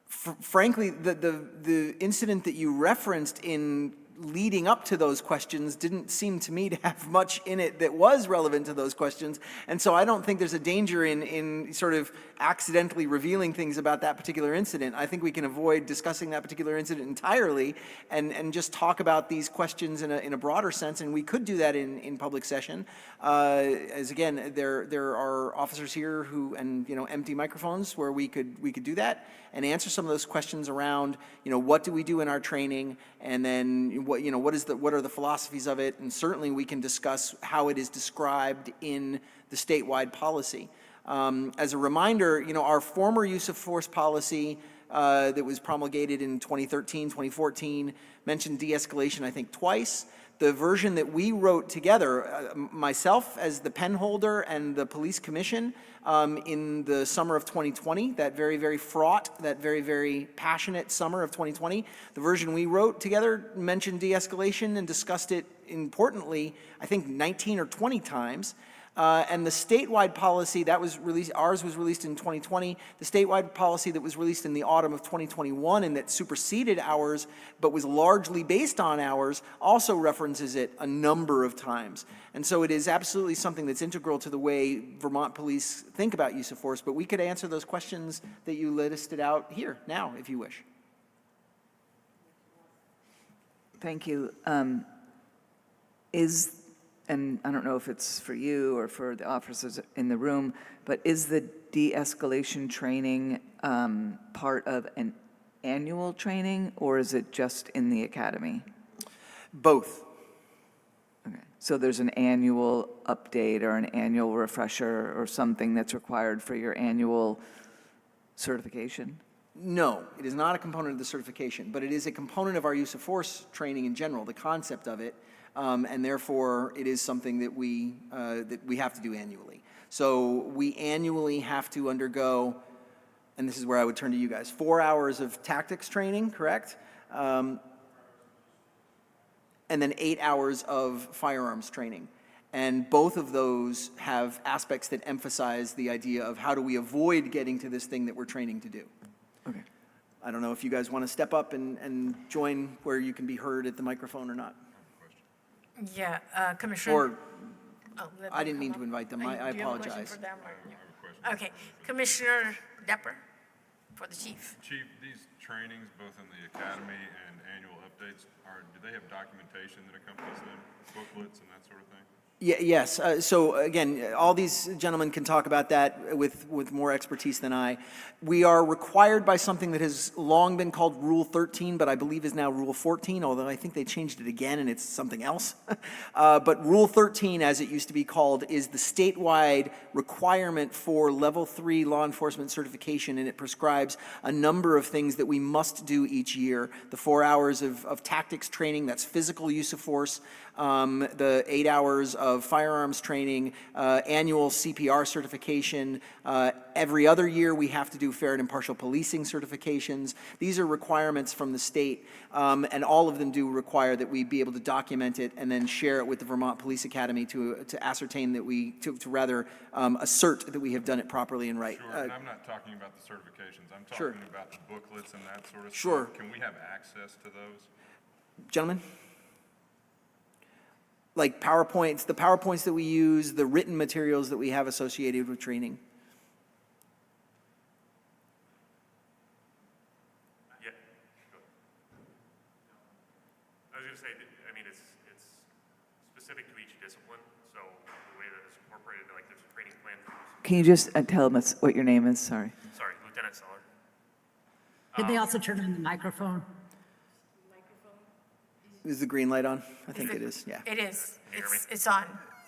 frankly, the incident that you referenced in leading up to those questions didn't seem to me to have much in it that was relevant to those questions. And so I don't think there's a danger in sort of accidentally revealing things about that particular incident. I think we can avoid discussing that particular incident entirely and just talk about these questions in a broader sense. And we could do that in public session. As again, there are officers here who, and empty microphones where we could do that and answer some of those questions around, what do we do in our training, and then what are the philosophies of it, and certainly we can discuss how it is described in the statewide policy. As a reminder, our former use of force policy that was promulgated in 2013, 2014 mentioned de-escalation, I think, twice. The version that we wrote together, myself as the pen holder and the police commission in the summer of 2020, that very, very fraught, that very, very passionate summer of 2020, the version we wrote together mentioned de-escalation and discussed it importantly, I think 19 or 20 times. And the statewide policy that was released, ours was released in 2020. The statewide policy that was released in the autumn of 2021 and that superseded ours, but was largely based on ours, also references it a number of times. And so it is absolutely something that's integral to the way Vermont police think about use of force. But we could answer those questions that you listed out here now, if you wish. Thank you. And I don't know if it's for you or for the officers in the room, but is the de-escalation training part of an annual training, or is it just in the academy? Both. Okay. So there's an annual update or an annual refresher or something that's required for your annual certification? No, it is not a component of the certification, but it is a component of our use of force training in general, the concept of it. And therefore, it is something that we have to do annually. So we annually have to undergo, and this is where I would turn to you guys, 4 hours of tactics training, correct? And then 8 hours of firearms training. And both of those have aspects that emphasize the idea of how do we avoid getting to this thing that we're training to do. Okay. I don't know if you guys want to step up and join where you can be heard at the microphone or not. Yeah, Commissioner. Or, let I them didn't mean come to up. invite them, Do you I have a question apologize. for them, or- I have a question. Okay, Commissioner Depper for the chief. Chief, these trainings, both in the academy and annual updates, do they have documentation that accompanies them, booklets and that sort of thing? Yes, so again, all these gentlemen can talk about that with more expertise than I. We are required by something that has long been called Rule 13, but I believe is now Rule 14, although I think they changed it again and it's something else. But Rule 13, as it used to be called, is the statewide requirement for Level 3 law enforcement certification, and it prescribes a number of things that we must do each year. The 4 hours of tactics training, that's physical use of force, the 8 hours of firearms training, annual CPR certification. Every other year we have to do fair and impartial policing certifications. These are requirements from the state, and all of them do require that we be able to document it and then share it with the Vermont Police Academy to ascertain that to rather assert that we have done it properly and right. Sure, and I'm not talking about the certifications. I'm Sure. talking about the booklets and that sort of Sure. stuff. Can we have access to those? Gentlemen? Like PowerPoints, the PowerPoints that we use, the written materials that we have associated with training. Yeah. I was going to say, I mean, it's specific to each discipline, so the way that it's incorporated, like there's a training plan. Can you just tell us what your name is? Sorry. Sorry, Lieutenant Seller. Did they also turn on the microphone? Is the green light on? I think it is, yeah. It is. you hear me? It's on.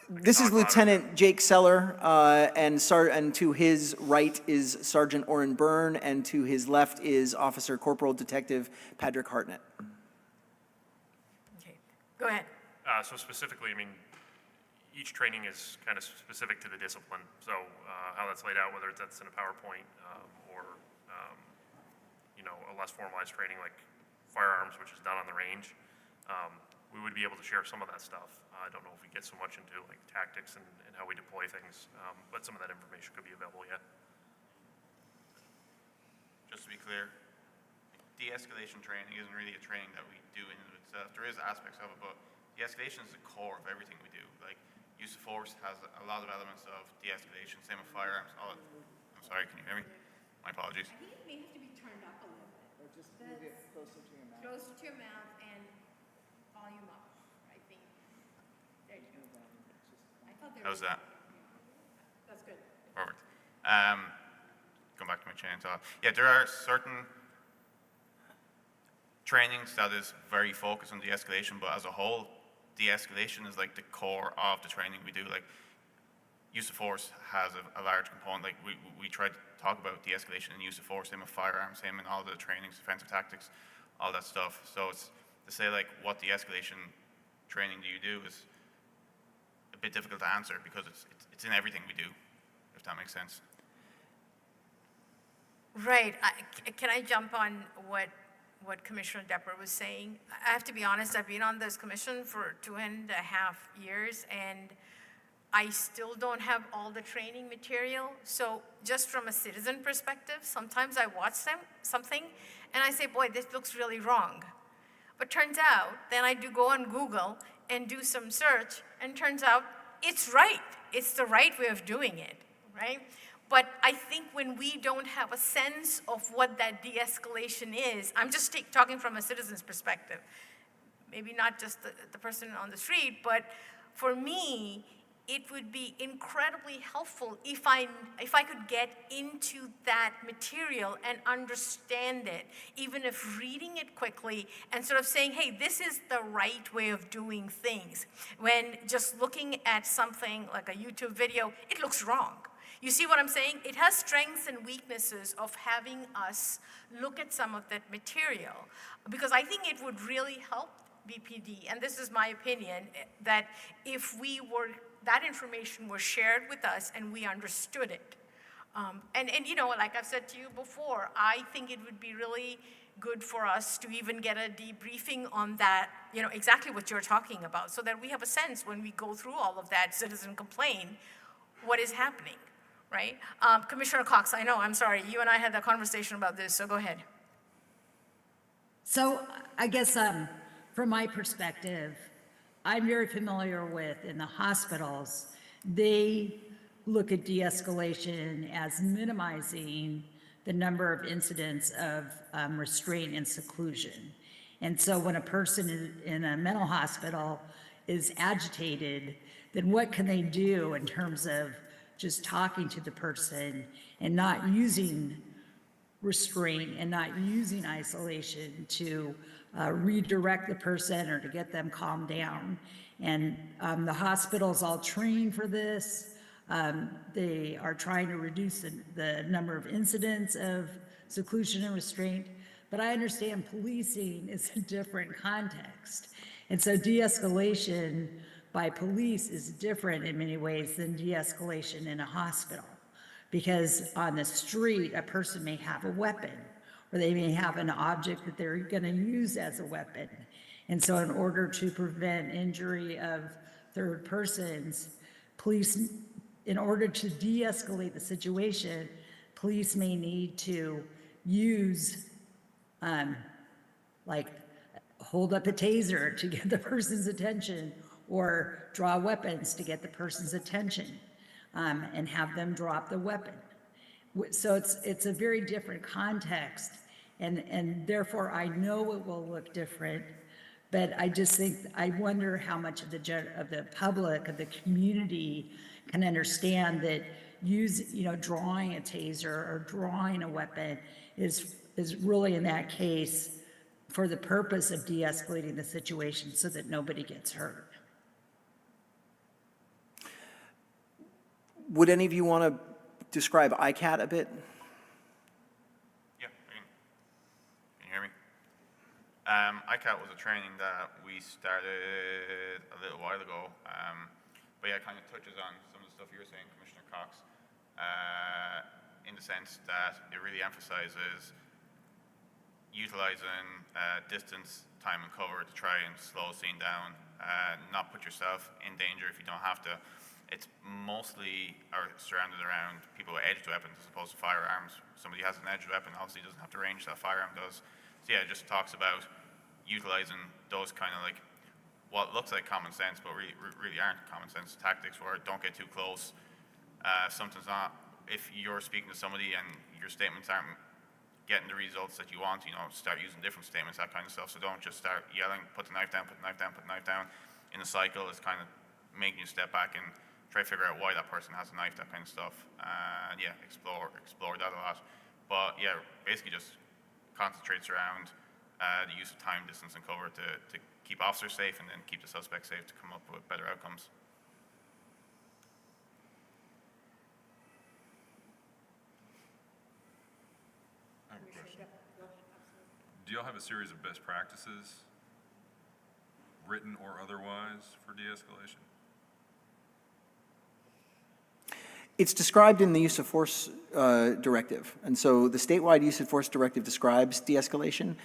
This is Lieutenant Jake Seller, and to his right is Sergeant Orrin Byrne, and to his left is Officer Corporal Detective Patrick Hartnett. Okay, go ahead. So specifically, I mean, each training is kind of specific to the discipline. So how that's laid out, whether that's in a PowerPoint or, you know, a less formalized training like firearms, which is done on the range, we would be able to share some of that stuff. I don't know if we get so much into like tactics and how we deploy things, but some of that information could be available, yeah. Just to be clear, de-escalation training isn't really a training that we do in and of itself. There is aspects of it, but de-escalation is the core of everything we do. Like, use of force has a lot of elements of de-escalation, same with firearms. I'm sorry, can you hear me? My apologies. I think it may have to be turned up a little bit. Or just move it closer to your mouth. Closer to your mouth and volume up, I think. There you go. I thought there How's was. that? That's good. Perfect. Come back to my chain of thought. Yeah, there are certain trainings that is very focused on de-escalation, but as a whole, de-escalation is like the core of the training we do. Like, use of force has a large component. Like, we try to talk about de-escalation and use of force, same with firearms, same in all the trainings, defensive tactics, all that stuff. So it's to say like, what de-escalation training do you do is a bit difficult to answer because it's in everything we do, if that makes sense. Right. Can I jump on what Commissioner Depper was saying? I have to be honest, I've been on this commission for 2.5 years, and I still don't have all the training material. So just from a citizen perspective, sometimes I watch something, and I say, boy, this looks really wrong. But turns out, then I do go on Google and do some search, and turns out it's right. It's the right way of doing it, right? But I think when we don't have a sense of what that de-escalation is, I'm just talking from a citizen's perspective, maybe not just the person on the street, but for me, it would be incredibly helpful if I could get into that material and understand it, even if reading it quickly and sort of saying, hey, this is the right way of doing things. When just looking at something like a YouTube video, it looks wrong. You see what I'm saying? It has strengths and weaknesses of having us look at some of that material, because I think it would really help BPD, and this is my opinion, that if that information was shared with us and we understood it. And you know, like I've said to you before, I think it would be really good for us to even get a debriefing on that, you know, exactly what you're talking about, so that we have a sense when we go through all of that citizen complaint, what is happening. Right? Commissioner Cox, I know, I'm sorry, you and I had a conversation about this, so go ahead. So I guess from my perspective, I'm very familiar with, in the hospitals, they look at de-escalation as minimizing the number of incidents of restraint and seclusion. And so when a person in a mental hospital is agitated, then what can they do in terms of just talking to the person and not using restraint and not using isolation to redirect the person or to get them calmed down. And the hospital's all trained for this. They are trying to reduce the number of incidents of seclusion and restraint. But I understand policing is a different context. And so de-escalation by police is different in many ways than de-escalation in a hospital. Because on the street, a person may have a weapon, or they may have an object that they're going to use as a weapon. And so in order to prevent injury of third persons, police, in order to de-escalate the situation, police may need to use, like, hold up a taser to get the person's attention, or draw weapons to get the person's attention, and have them drop the weapon. So it's a very different context, and therefore I know it will look different, but I just think, I wonder how much of the public, of the community can understand that drawing a taser or drawing a weapon is really, in that case, for the purpose of de-escalating the situation so that nobody gets hurt. Would any of you want to describe ICAT a bit? Yeah, can you hear me? ICAT was a training that we started a little while ago. But yeah, it kind of touches on some of the stuff you were saying, Commissioner Cox, in the sense that it really emphasizes utilizing distance, time, and cover to try and slow a scene down, not put yourself in danger if you don't have to. It's mostly surrounded around people with edged weapons as opposed to firearms. Somebody has an edged weapon, obviously doesn't have the range that a firearm does. So yeah, it just talks about utilizing those kind of like what looks like common sense, but really aren't common sense tactics, where don't get too close. Something's not, if you're speaking to somebody and your statements aren't getting the results that you want, start using different statements, that kind of stuff. So don't just start yelling, put the knife down, put the knife down, put the knife down. In a cycle, it's kind of making you step back and try to figure out why that person has a knife, that kind of stuff. And yeah, explore that a lot. But yeah, basically just concentrates around the use of time, distance, and cover to keep officers safe and then keep the suspect safe to come up with better outcomes. I have a question. Do y'all have a series of best practices, written or otherwise, for de-escalation? It's described in the use of force directive. And so the statewide use of force directive describes de-escalation.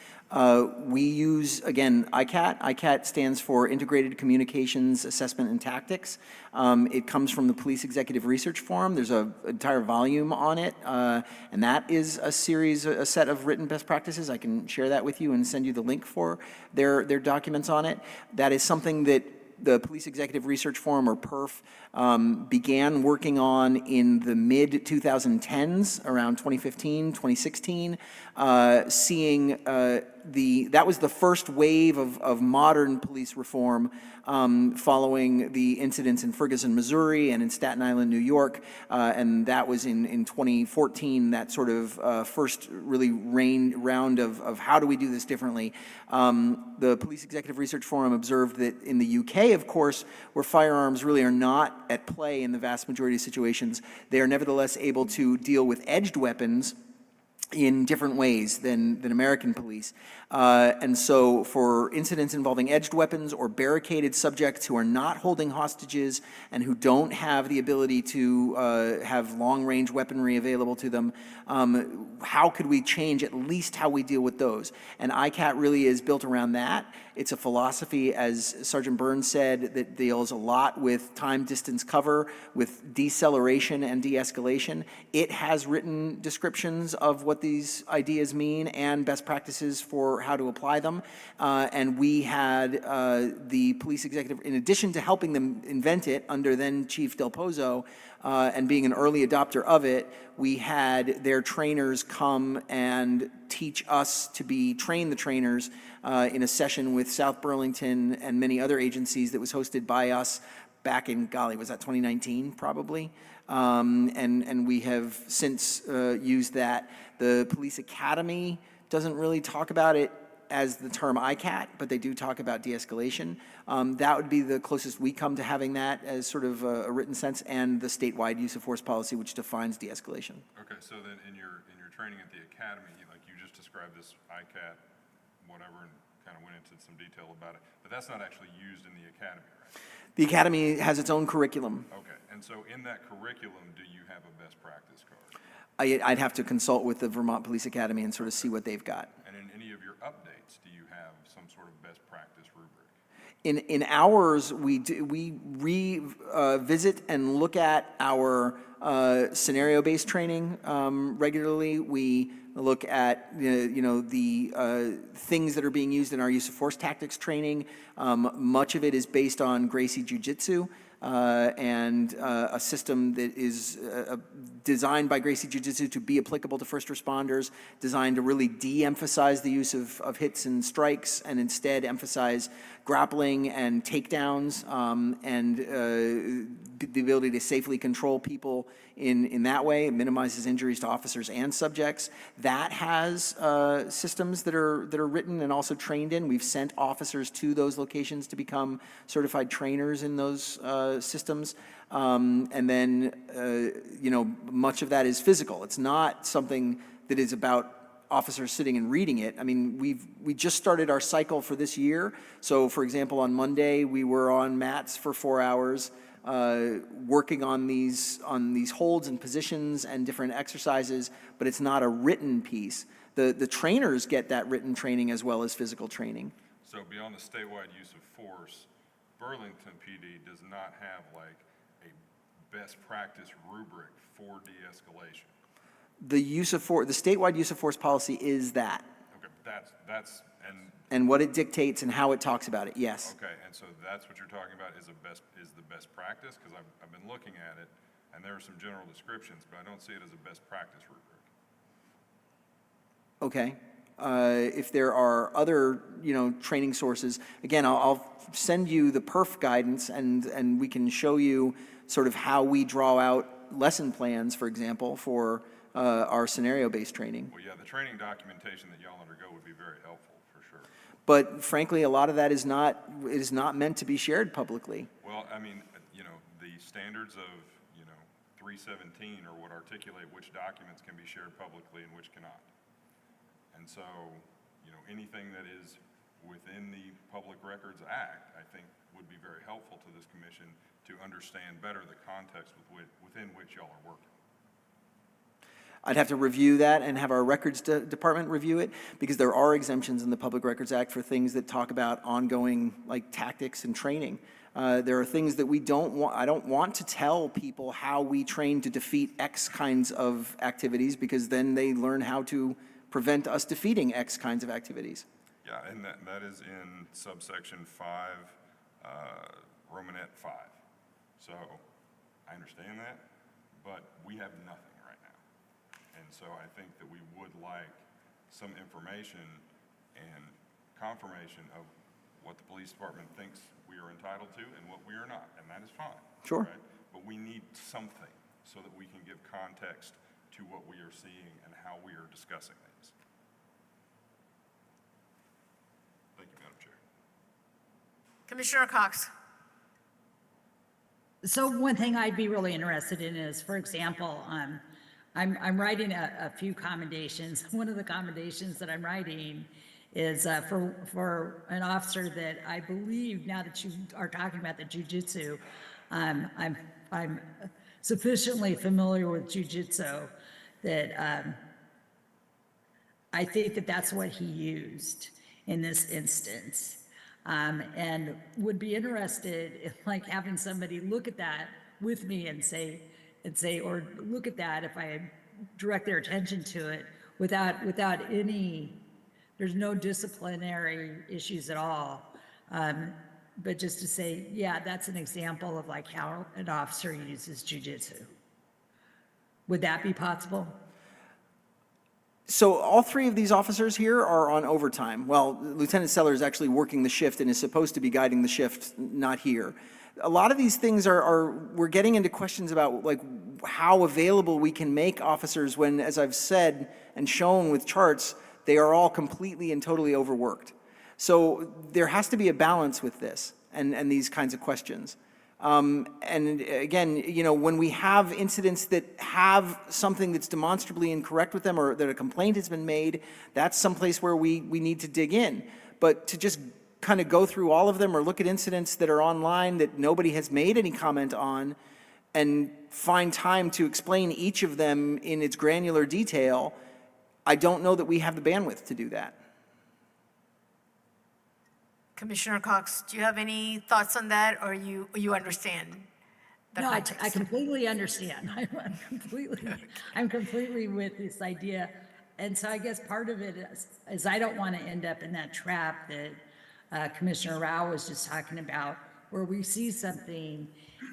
We use, again, ICAT. ICAT stands for Integrated Communications Assessment and Tactics. It comes from the Police Executive Research Forum. There's an entire volume on it, and that is a set of written best practices. I can share that with you and send you the link for their documents on it. That is something that the Police Executive Research Forum, or PERF, began working on in the mid-2010s, around 2015, 2016, seeing that was the first wave of modern police reform following the incidents in Ferguson, Missouri, and in Staten Island, New York, and that was in 2014, that sort of first really round of how do we do this differently. The Police Executive Research Forum observed that in the UK, of course, where firearms really are not at play in the vast majority of situations, they are nevertheless able to deal with edged weapons in different ways than American police. And so for incidents involving edged weapons or barricaded subjects who are not holding hostages and who don't have the ability to have long-range weaponry available to them, how could we change at least how we deal with those? And ICAT really is built around that. It's a philosophy, as Sergeant Burns said, that deals a lot with time, distance, cover, with deceleration and de-escalation. It has written descriptions of what these ideas mean and best practices for how to apply them. And we had the police executive, in addition to helping them invent it under then Chief Del Pozo, and being an early adopter of it, we had their trainers come and teach us to train the trainers in a session with South Burlington and many other agencies that was hosted by us back in, golly, was that 2019 probably? And we have since used that. The Police Academy doesn't really talk about it as the term ICAT, but they do talk about de-escalation. That would be the closest we come to having that as sort of a written sense, and the statewide use of force policy, which defines de-escalation. Okay, so then in your training at the academy, like you just described this ICAT, whatever, and kind of went into some detail about it, but that's not actually used in the academy, right? The academy has its own curriculum. Okay, and so in that curriculum, do you have a best practice card? I'd have to consult with the Vermont Police Academy and sort of see what they've got. And in any of your updates, do you have some sort of best practice rubric? In ours, we revisit and look at our scenario-based training regularly. We look at the things that are being used in our use of force tactics training. Much of it is based on Gracie Jiu-Jitsu. And a system that is designed by Gracie Jiu-Jitsu to be applicable to first responders, designed to really de-emphasize the use of hits and strikes and instead emphasize grappling and takedowns and the ability to safely control people in that way. It minimizes injuries to officers and subjects. That has systems that are written and also trained in. We've sent officers to those locations to become certified trainers in those systems. And then, much of that is physical. It's not something that is about officers sitting and reading it. I mean, we just started our cycle for this year. So, for example, on Monday, we were on mats for 4 hours. working on these holds and positions and different exercises, but it's not a written piece. The trainers get that written training as well as physical training. So beyond the statewide use of force, Burlington PD does not have like a best practice rubric for de-escalation. The statewide use of force policy is that, Okay, that's, and what it dictates and how it talks about it, yes. okay, and so that's what you're talking about is the best practice? Because I've been looking at it, and there are some general descriptions, but I don't see it as a best practice rubric. Okay. If there are other, training sources, again, I'll send you the perf guidance and we can show you sort of how we draw out lesson plans, for example, for our scenario-based training. Well, yeah, the training documentation that y'all undergo would be very helpful, for sure. But frankly, a lot of that is not meant to be shared publicly. Well, I mean, the standards of, 317 are what articulate which documents can be shared publicly and which cannot. And so, anything that is within the Public Records Act, I think would be very helpful to this commission to understand better the context within which y'all are working. I'd have to review that and have our records department review it, because there are exemptions in the Public Records Act for things that talk about ongoing, like, tactics and training. There are things that I don't want to tell people how we train to defeat X kinds of activities, because then they learn how to prevent us defeating X kinds of activities. Yeah, and that is in subsection 5, Romanet 5. So I understand that, but we have nothing right now. And so I think that we would like some information and confirmation of what the police department thinks we are entitled to and what we are not, and that is fine. Sure. Right? But we need something so that we can give context to what we are seeing and how we are discussing things. Thank you, Madam Chair. Commissioner Cox. So one thing I'd be really interested in is, for example, I'm writing a few commendations. One of the commendations that I'm writing is for an officer that I believe, now that you are talking about the jujitsu, I'm sufficiently familiar with jujitsu that I think that that's what he used in this instance. And would be interested in like having somebody look at that with me and say, or look at that if I direct their attention to it without any, there's no disciplinary issues at all. But just to say, yeah, that's an example of like how an officer uses jujitsu. Would that be possible? So all three of these officers here are on overtime. Well, Lieutenant Seller is actually working the shift and is supposed to be guiding the shift, not here. A lot of these things we're getting into questions about like how available we can make officers when, as I've said and shown with charts, they are all completely and totally overworked. So there has to be a balance with this and these kinds of questions. And again, when we have incidents that have something that's demonstrably incorrect with them or that a complaint has been made, that's someplace where we need to dig in. But to just kind of go through all of them or look at incidents that are online that nobody has made any comment on and find time to explain each of them in its granular detail, I don't know that we have the bandwidth to do that. Commissioner Cox, do you have any thoughts on that, or you understand the No, I context? completely understand. I'm completely with this idea. And so I guess part of it is I don't want to end up in that trap that Commissioner Rao was just talking about, where we see something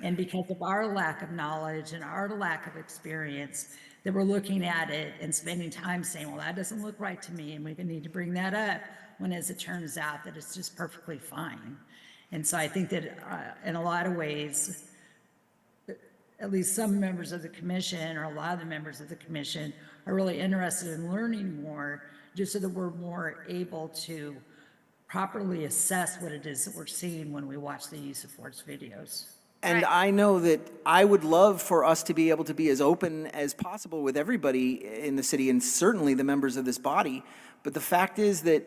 and because of our lack of knowledge and our lack of experience, that we're looking at it and spending time saying, well, that doesn't look right to me, and we need to bring that up, when as it turns out that it's just perfectly fine. And so I think that in a lot of ways, at least some members of the commission or a lot of the members of the commission are really interested in learning more, just so that we're more able to properly assess what it is that we're seeing when we watch the use of force videos. And Right. I know that I would love for us to be able to be as open as possible with everybody in the city and certainly the members of this body. But the fact is that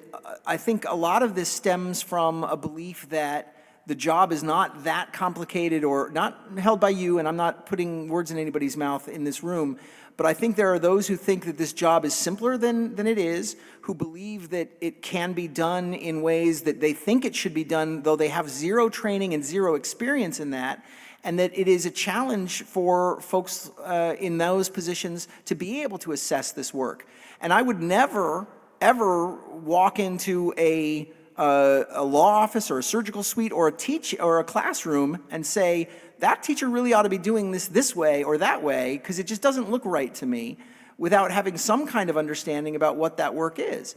I think a lot of this stems from a belief that the job is not that complicated or not held by you, and I'm not putting words in anybody's mouth in this room, but I think there are those who think that this job is simpler than it is, who believe that it can be done in ways that they think it should be done, though they have zero training and zero experience in that, and that it is a challenge for folks in those positions to be able to assess this work. And I would never, ever walk into a law office or a surgical suite or a classroom and say, that teacher really ought to be doing this way or that way, because it just doesn't look right to me, without having some kind of understanding about what that work is.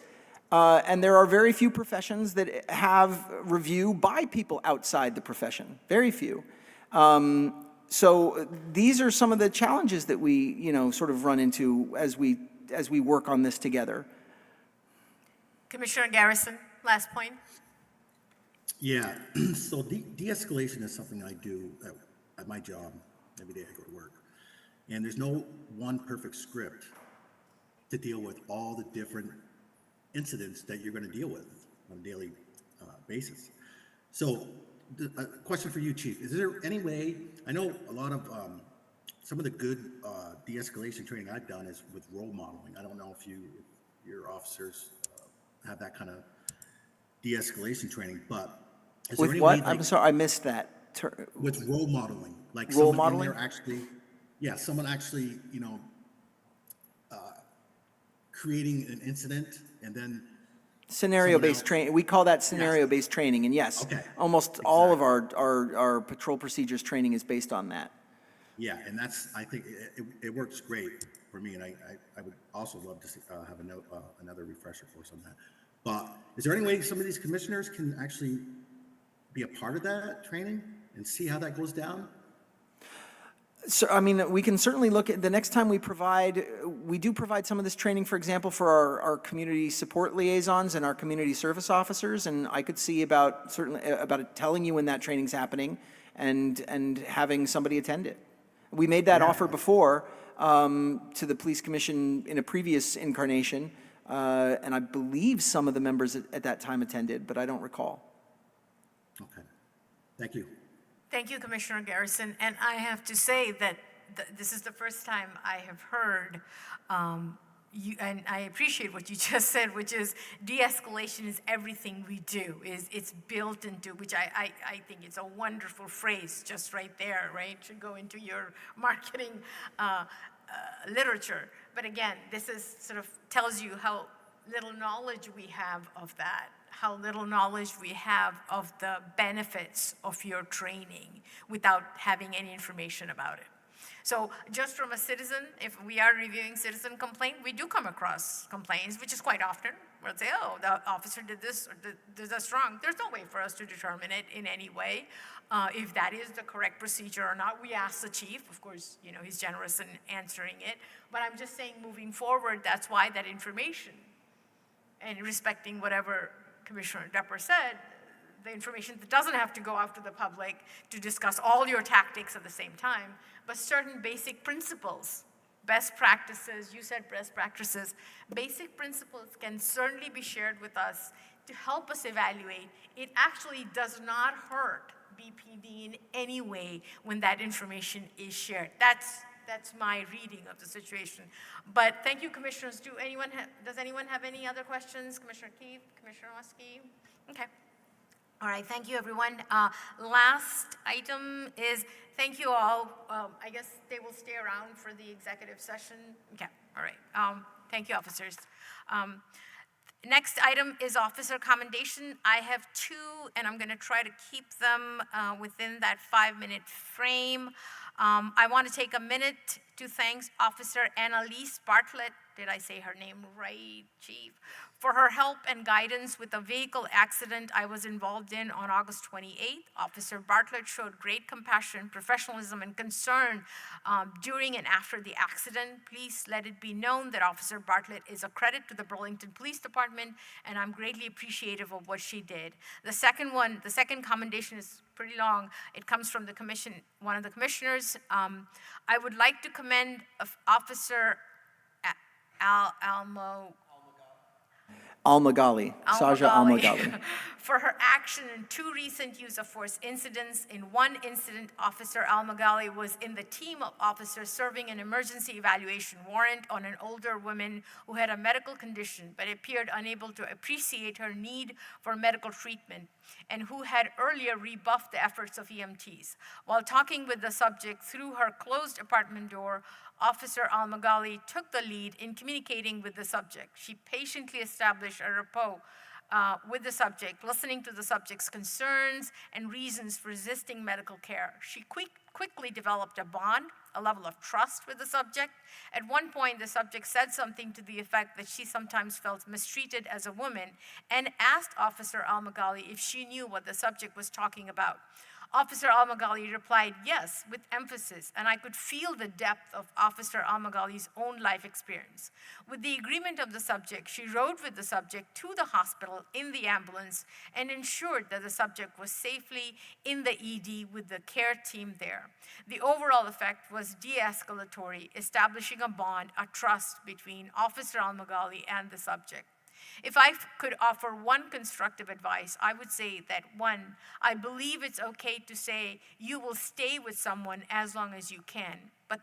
And there are very few professions that have review by people outside the profession, very few. So these are some of the challenges that we, sort of run into as we work on this together. Commissioner Garrison, last point. Yeah, so de-escalation is something I do at my job every day I go to work. And there's no one perfect script to deal with all the different incidents that you're going to deal with on a daily basis. So, a question for you, Chief. Is there any way, I know a lot of, some of the good de-escalation training I've done is with role modeling. I don't know if your officers have that kind of de-escalation training, but is there With any what? way, like, I'm sorry, I missed that. with role modeling, like Role someone in modeling? there actually, yeah, someone actually, creating an incident and then Scenario-based else- training, we call that scenario-based training, and yes, Okay. almost all of our patrol procedures training is based on that. yeah, and that's, I think it works great for me, and I would also love to see, have another refresher course on that. But is there any way some of these commissioners can actually be a part of that training and see how that goes down? So, I mean, we can certainly look at, the next time we do provide some of this training, for example, for our community support liaisons and our community service officers, and I could see about telling you when that training's happening and having somebody attend it. We made that offer before to the police commission in a previous incarnation, and I believe some of the members at that time attended, but I don't recall. Okay, thank you. Thank you, Commissioner Garrison. And I have to say that this is the first time I have heard you, and I appreciate what you just said, which is de-escalation is everything we do. It's built into, which I think it's a wonderful phrase just right there, right? Should go into your marketing literature. But again, this is sort of tells you how little knowledge we have of that, how little knowledge we have of the benefits of your training without having any information about it. So just from a citizen, if we are reviewing citizen complaint, we do come across complaints, which is quite often. We'll say, oh, the officer did this or did this wrong. There's no way for us to determine it in any way. If that is the correct procedure or not, we ask the chief. Of course, he's generous in answering it. But I'm just saying, moving forward, that's why that information, and respecting whatever Commissioner Depper said, the information that doesn't have to go out to the public to discuss all your tactics at the same time, but certain basic principles, best practices, you said best practices, basic principles can certainly be shared with us to help us evaluate. It actually does not hurt BPD in any way when that information is shared. That's my reading of the situation. But thank you, commissioners. Does anyone have any other questions? Commissioner Keefe, Commissioner Oski? Okay. All right, thank you, everyone. Last item is, thank you all. I guess they will stay around for the executive session. Okay, all right. Thank you, officers. Next item is officer commendation. I have two, and I'm going to try to keep them within that 5-minute frame. I want to take a minute to thank Officer Annalise Bartlett, did I say her name right, Chief, for her help and guidance with a vehicle accident I was involved in on August 28th. Officer Bartlett showed great compassion, professionalism, and concern during and after the accident. Please let it be known that Officer Bartlett is a credit to the Burlington Police Department, and I'm greatly appreciative of what she did. The second commendation is pretty long. It comes from one of the commissioners. I would like to commend Officer Al-Magali, Saja Al-Magali. For her action in 2 recent use of force incidents. In one incident, Officer Al-Magali was in the team of officers serving an emergency evaluation warrant on an older woman who had a medical condition but appeared unable to appreciate her need for medical treatment and who had earlier rebuffed the efforts of EMTs. While talking with the subject through her closed apartment door, Officer Al-Magali took the lead in communicating with the subject. She patiently established a rapport with the subject, listening to the subject's concerns and reasons for resisting medical care. She quickly developed a bond, a level of trust with the subject. At one point, the subject said something to the effect that she sometimes felt mistreated as a woman and asked Officer Al-Magali if she knew what the subject was talking about. Officer Al-Magali replied yes, with emphasis, and I could feel the depth of Officer Al-Magali's own life experience. With the agreement of the subject, she rode with the subject to the hospital in the ambulance and ensured that the subject was safely in the ED with the care team there. The overall effect was de-escalatory, establishing a bond, a trust between Officer Al-Magali and the subject. If I could offer one constructive advice, I would say that 1, I believe it's okay to say you will stay with someone as long as you can, but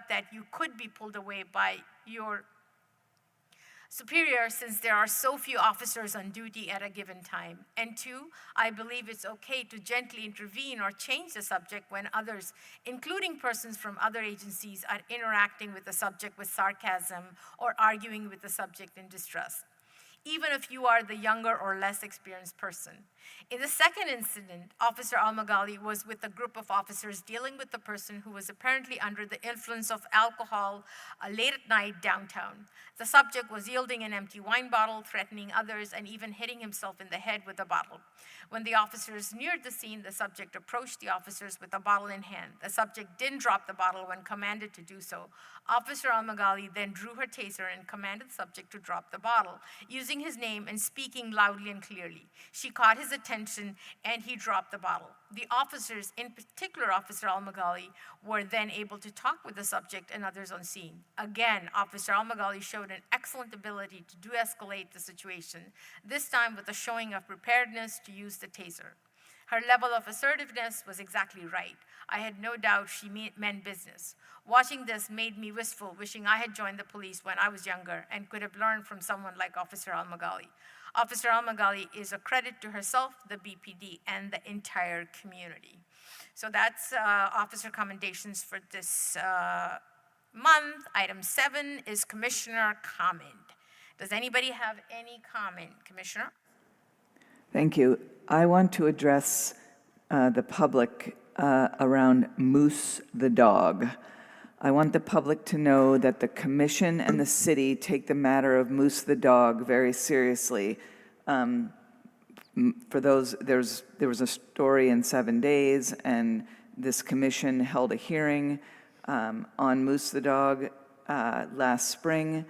that you could be pulled away by your superior since there are so few officers on duty at a given time. And 2, I believe it's okay to gently intervene or change the subject when others, including persons from other agencies, are interacting with the subject with sarcasm or arguing with the subject in distress, even if you are the younger or less experienced person. In the second incident, Officer Al-Magali was with a group of officers dealing with a person who was apparently under the influence of alcohol late at night downtown. The subject was yielding an empty wine bottle, threatening others, and even hitting himself in the head with a bottle. When the officers neared the scene, the subject approached the officers with a bottle in hand. The subject didn't drop the bottle when commanded to do so. Officer Al-Magali then drew her taser and commanded the subject to drop the bottle, using his name and speaking loudly and clearly. She caught his attention and he dropped the bottle. The officers, in particular Officer Al-Magali, were then able to talk with the subject and others on scene. Again, Officer Al-Magali showed an excellent ability to de-escalate the situation, this time with a showing of preparedness to use the taser. Her level of assertiveness was exactly right. I had no doubt she meant business. Watching this made me wistful, wishing I had joined the police when I was younger and could have learned from someone like Officer Al-Magali. Officer Al-Magali is a credit to herself, the BPD, and the entire community. So that's officer commendations for this month. Item 7 is Commissioner comment. Does anybody have any comment, Commissioner? Thank you. I want to address the public around Moose the dog. I want the public to know that the commission and the city take the matter of Moose the dog very seriously. For those, there was a story in 7 days, and this commission held a hearing on Moose the dog last spring.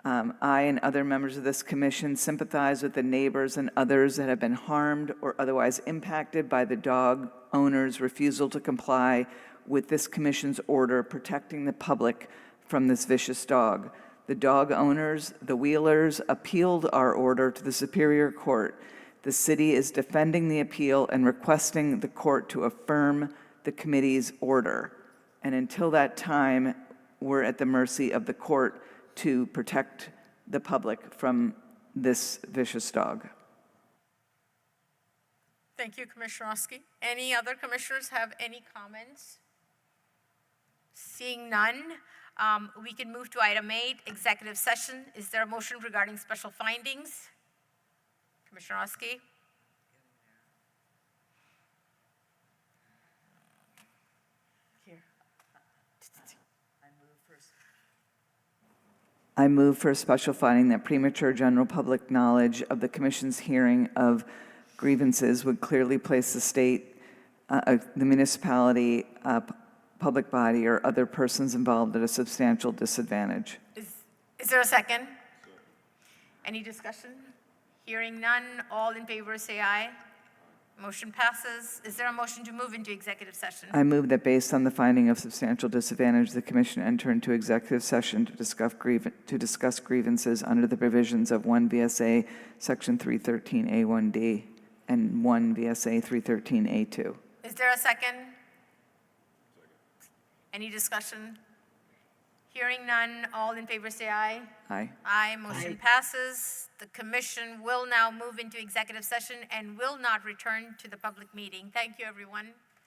I and other members of this commission sympathize with the neighbors and others that have been harmed or otherwise impacted by the dog owner's refusal to comply with this commission's order protecting the public from this vicious dog. The dog owners, the Wheelers, appealed our order to the Superior Court. The city is defending the appeal and requesting the court to affirm the committee's order. And until that time, we're at the mercy of the court to protect the public from this vicious dog. Thank you, Commissioner Oski. Any other commissioners have any comments? Seeing none, we can move to item 8, executive session. Is there a motion regarding special findings? Commissioner Oski? Here. I move for a special finding that premature general public knowledge of the commission's hearing of grievances would clearly place the state, the municipality, public body, or other persons involved at a substantial disadvantage. Is there a second? Any discussion? Hearing none, all in favor say aye. Motion passes. Is there a motion to move into executive session? I move that based on the finding of substantial disadvantage, the commission enter into executive session to discuss grievances under the provisions of 1 VSA Section 313A1D and 1 VSA 313A2. Is there a second? Any discussion? Hearing none, all in favor say aye. Aye. Aye, motion passes. The commission will now move into executive session and will not return to the public meeting. Thank you, everyone.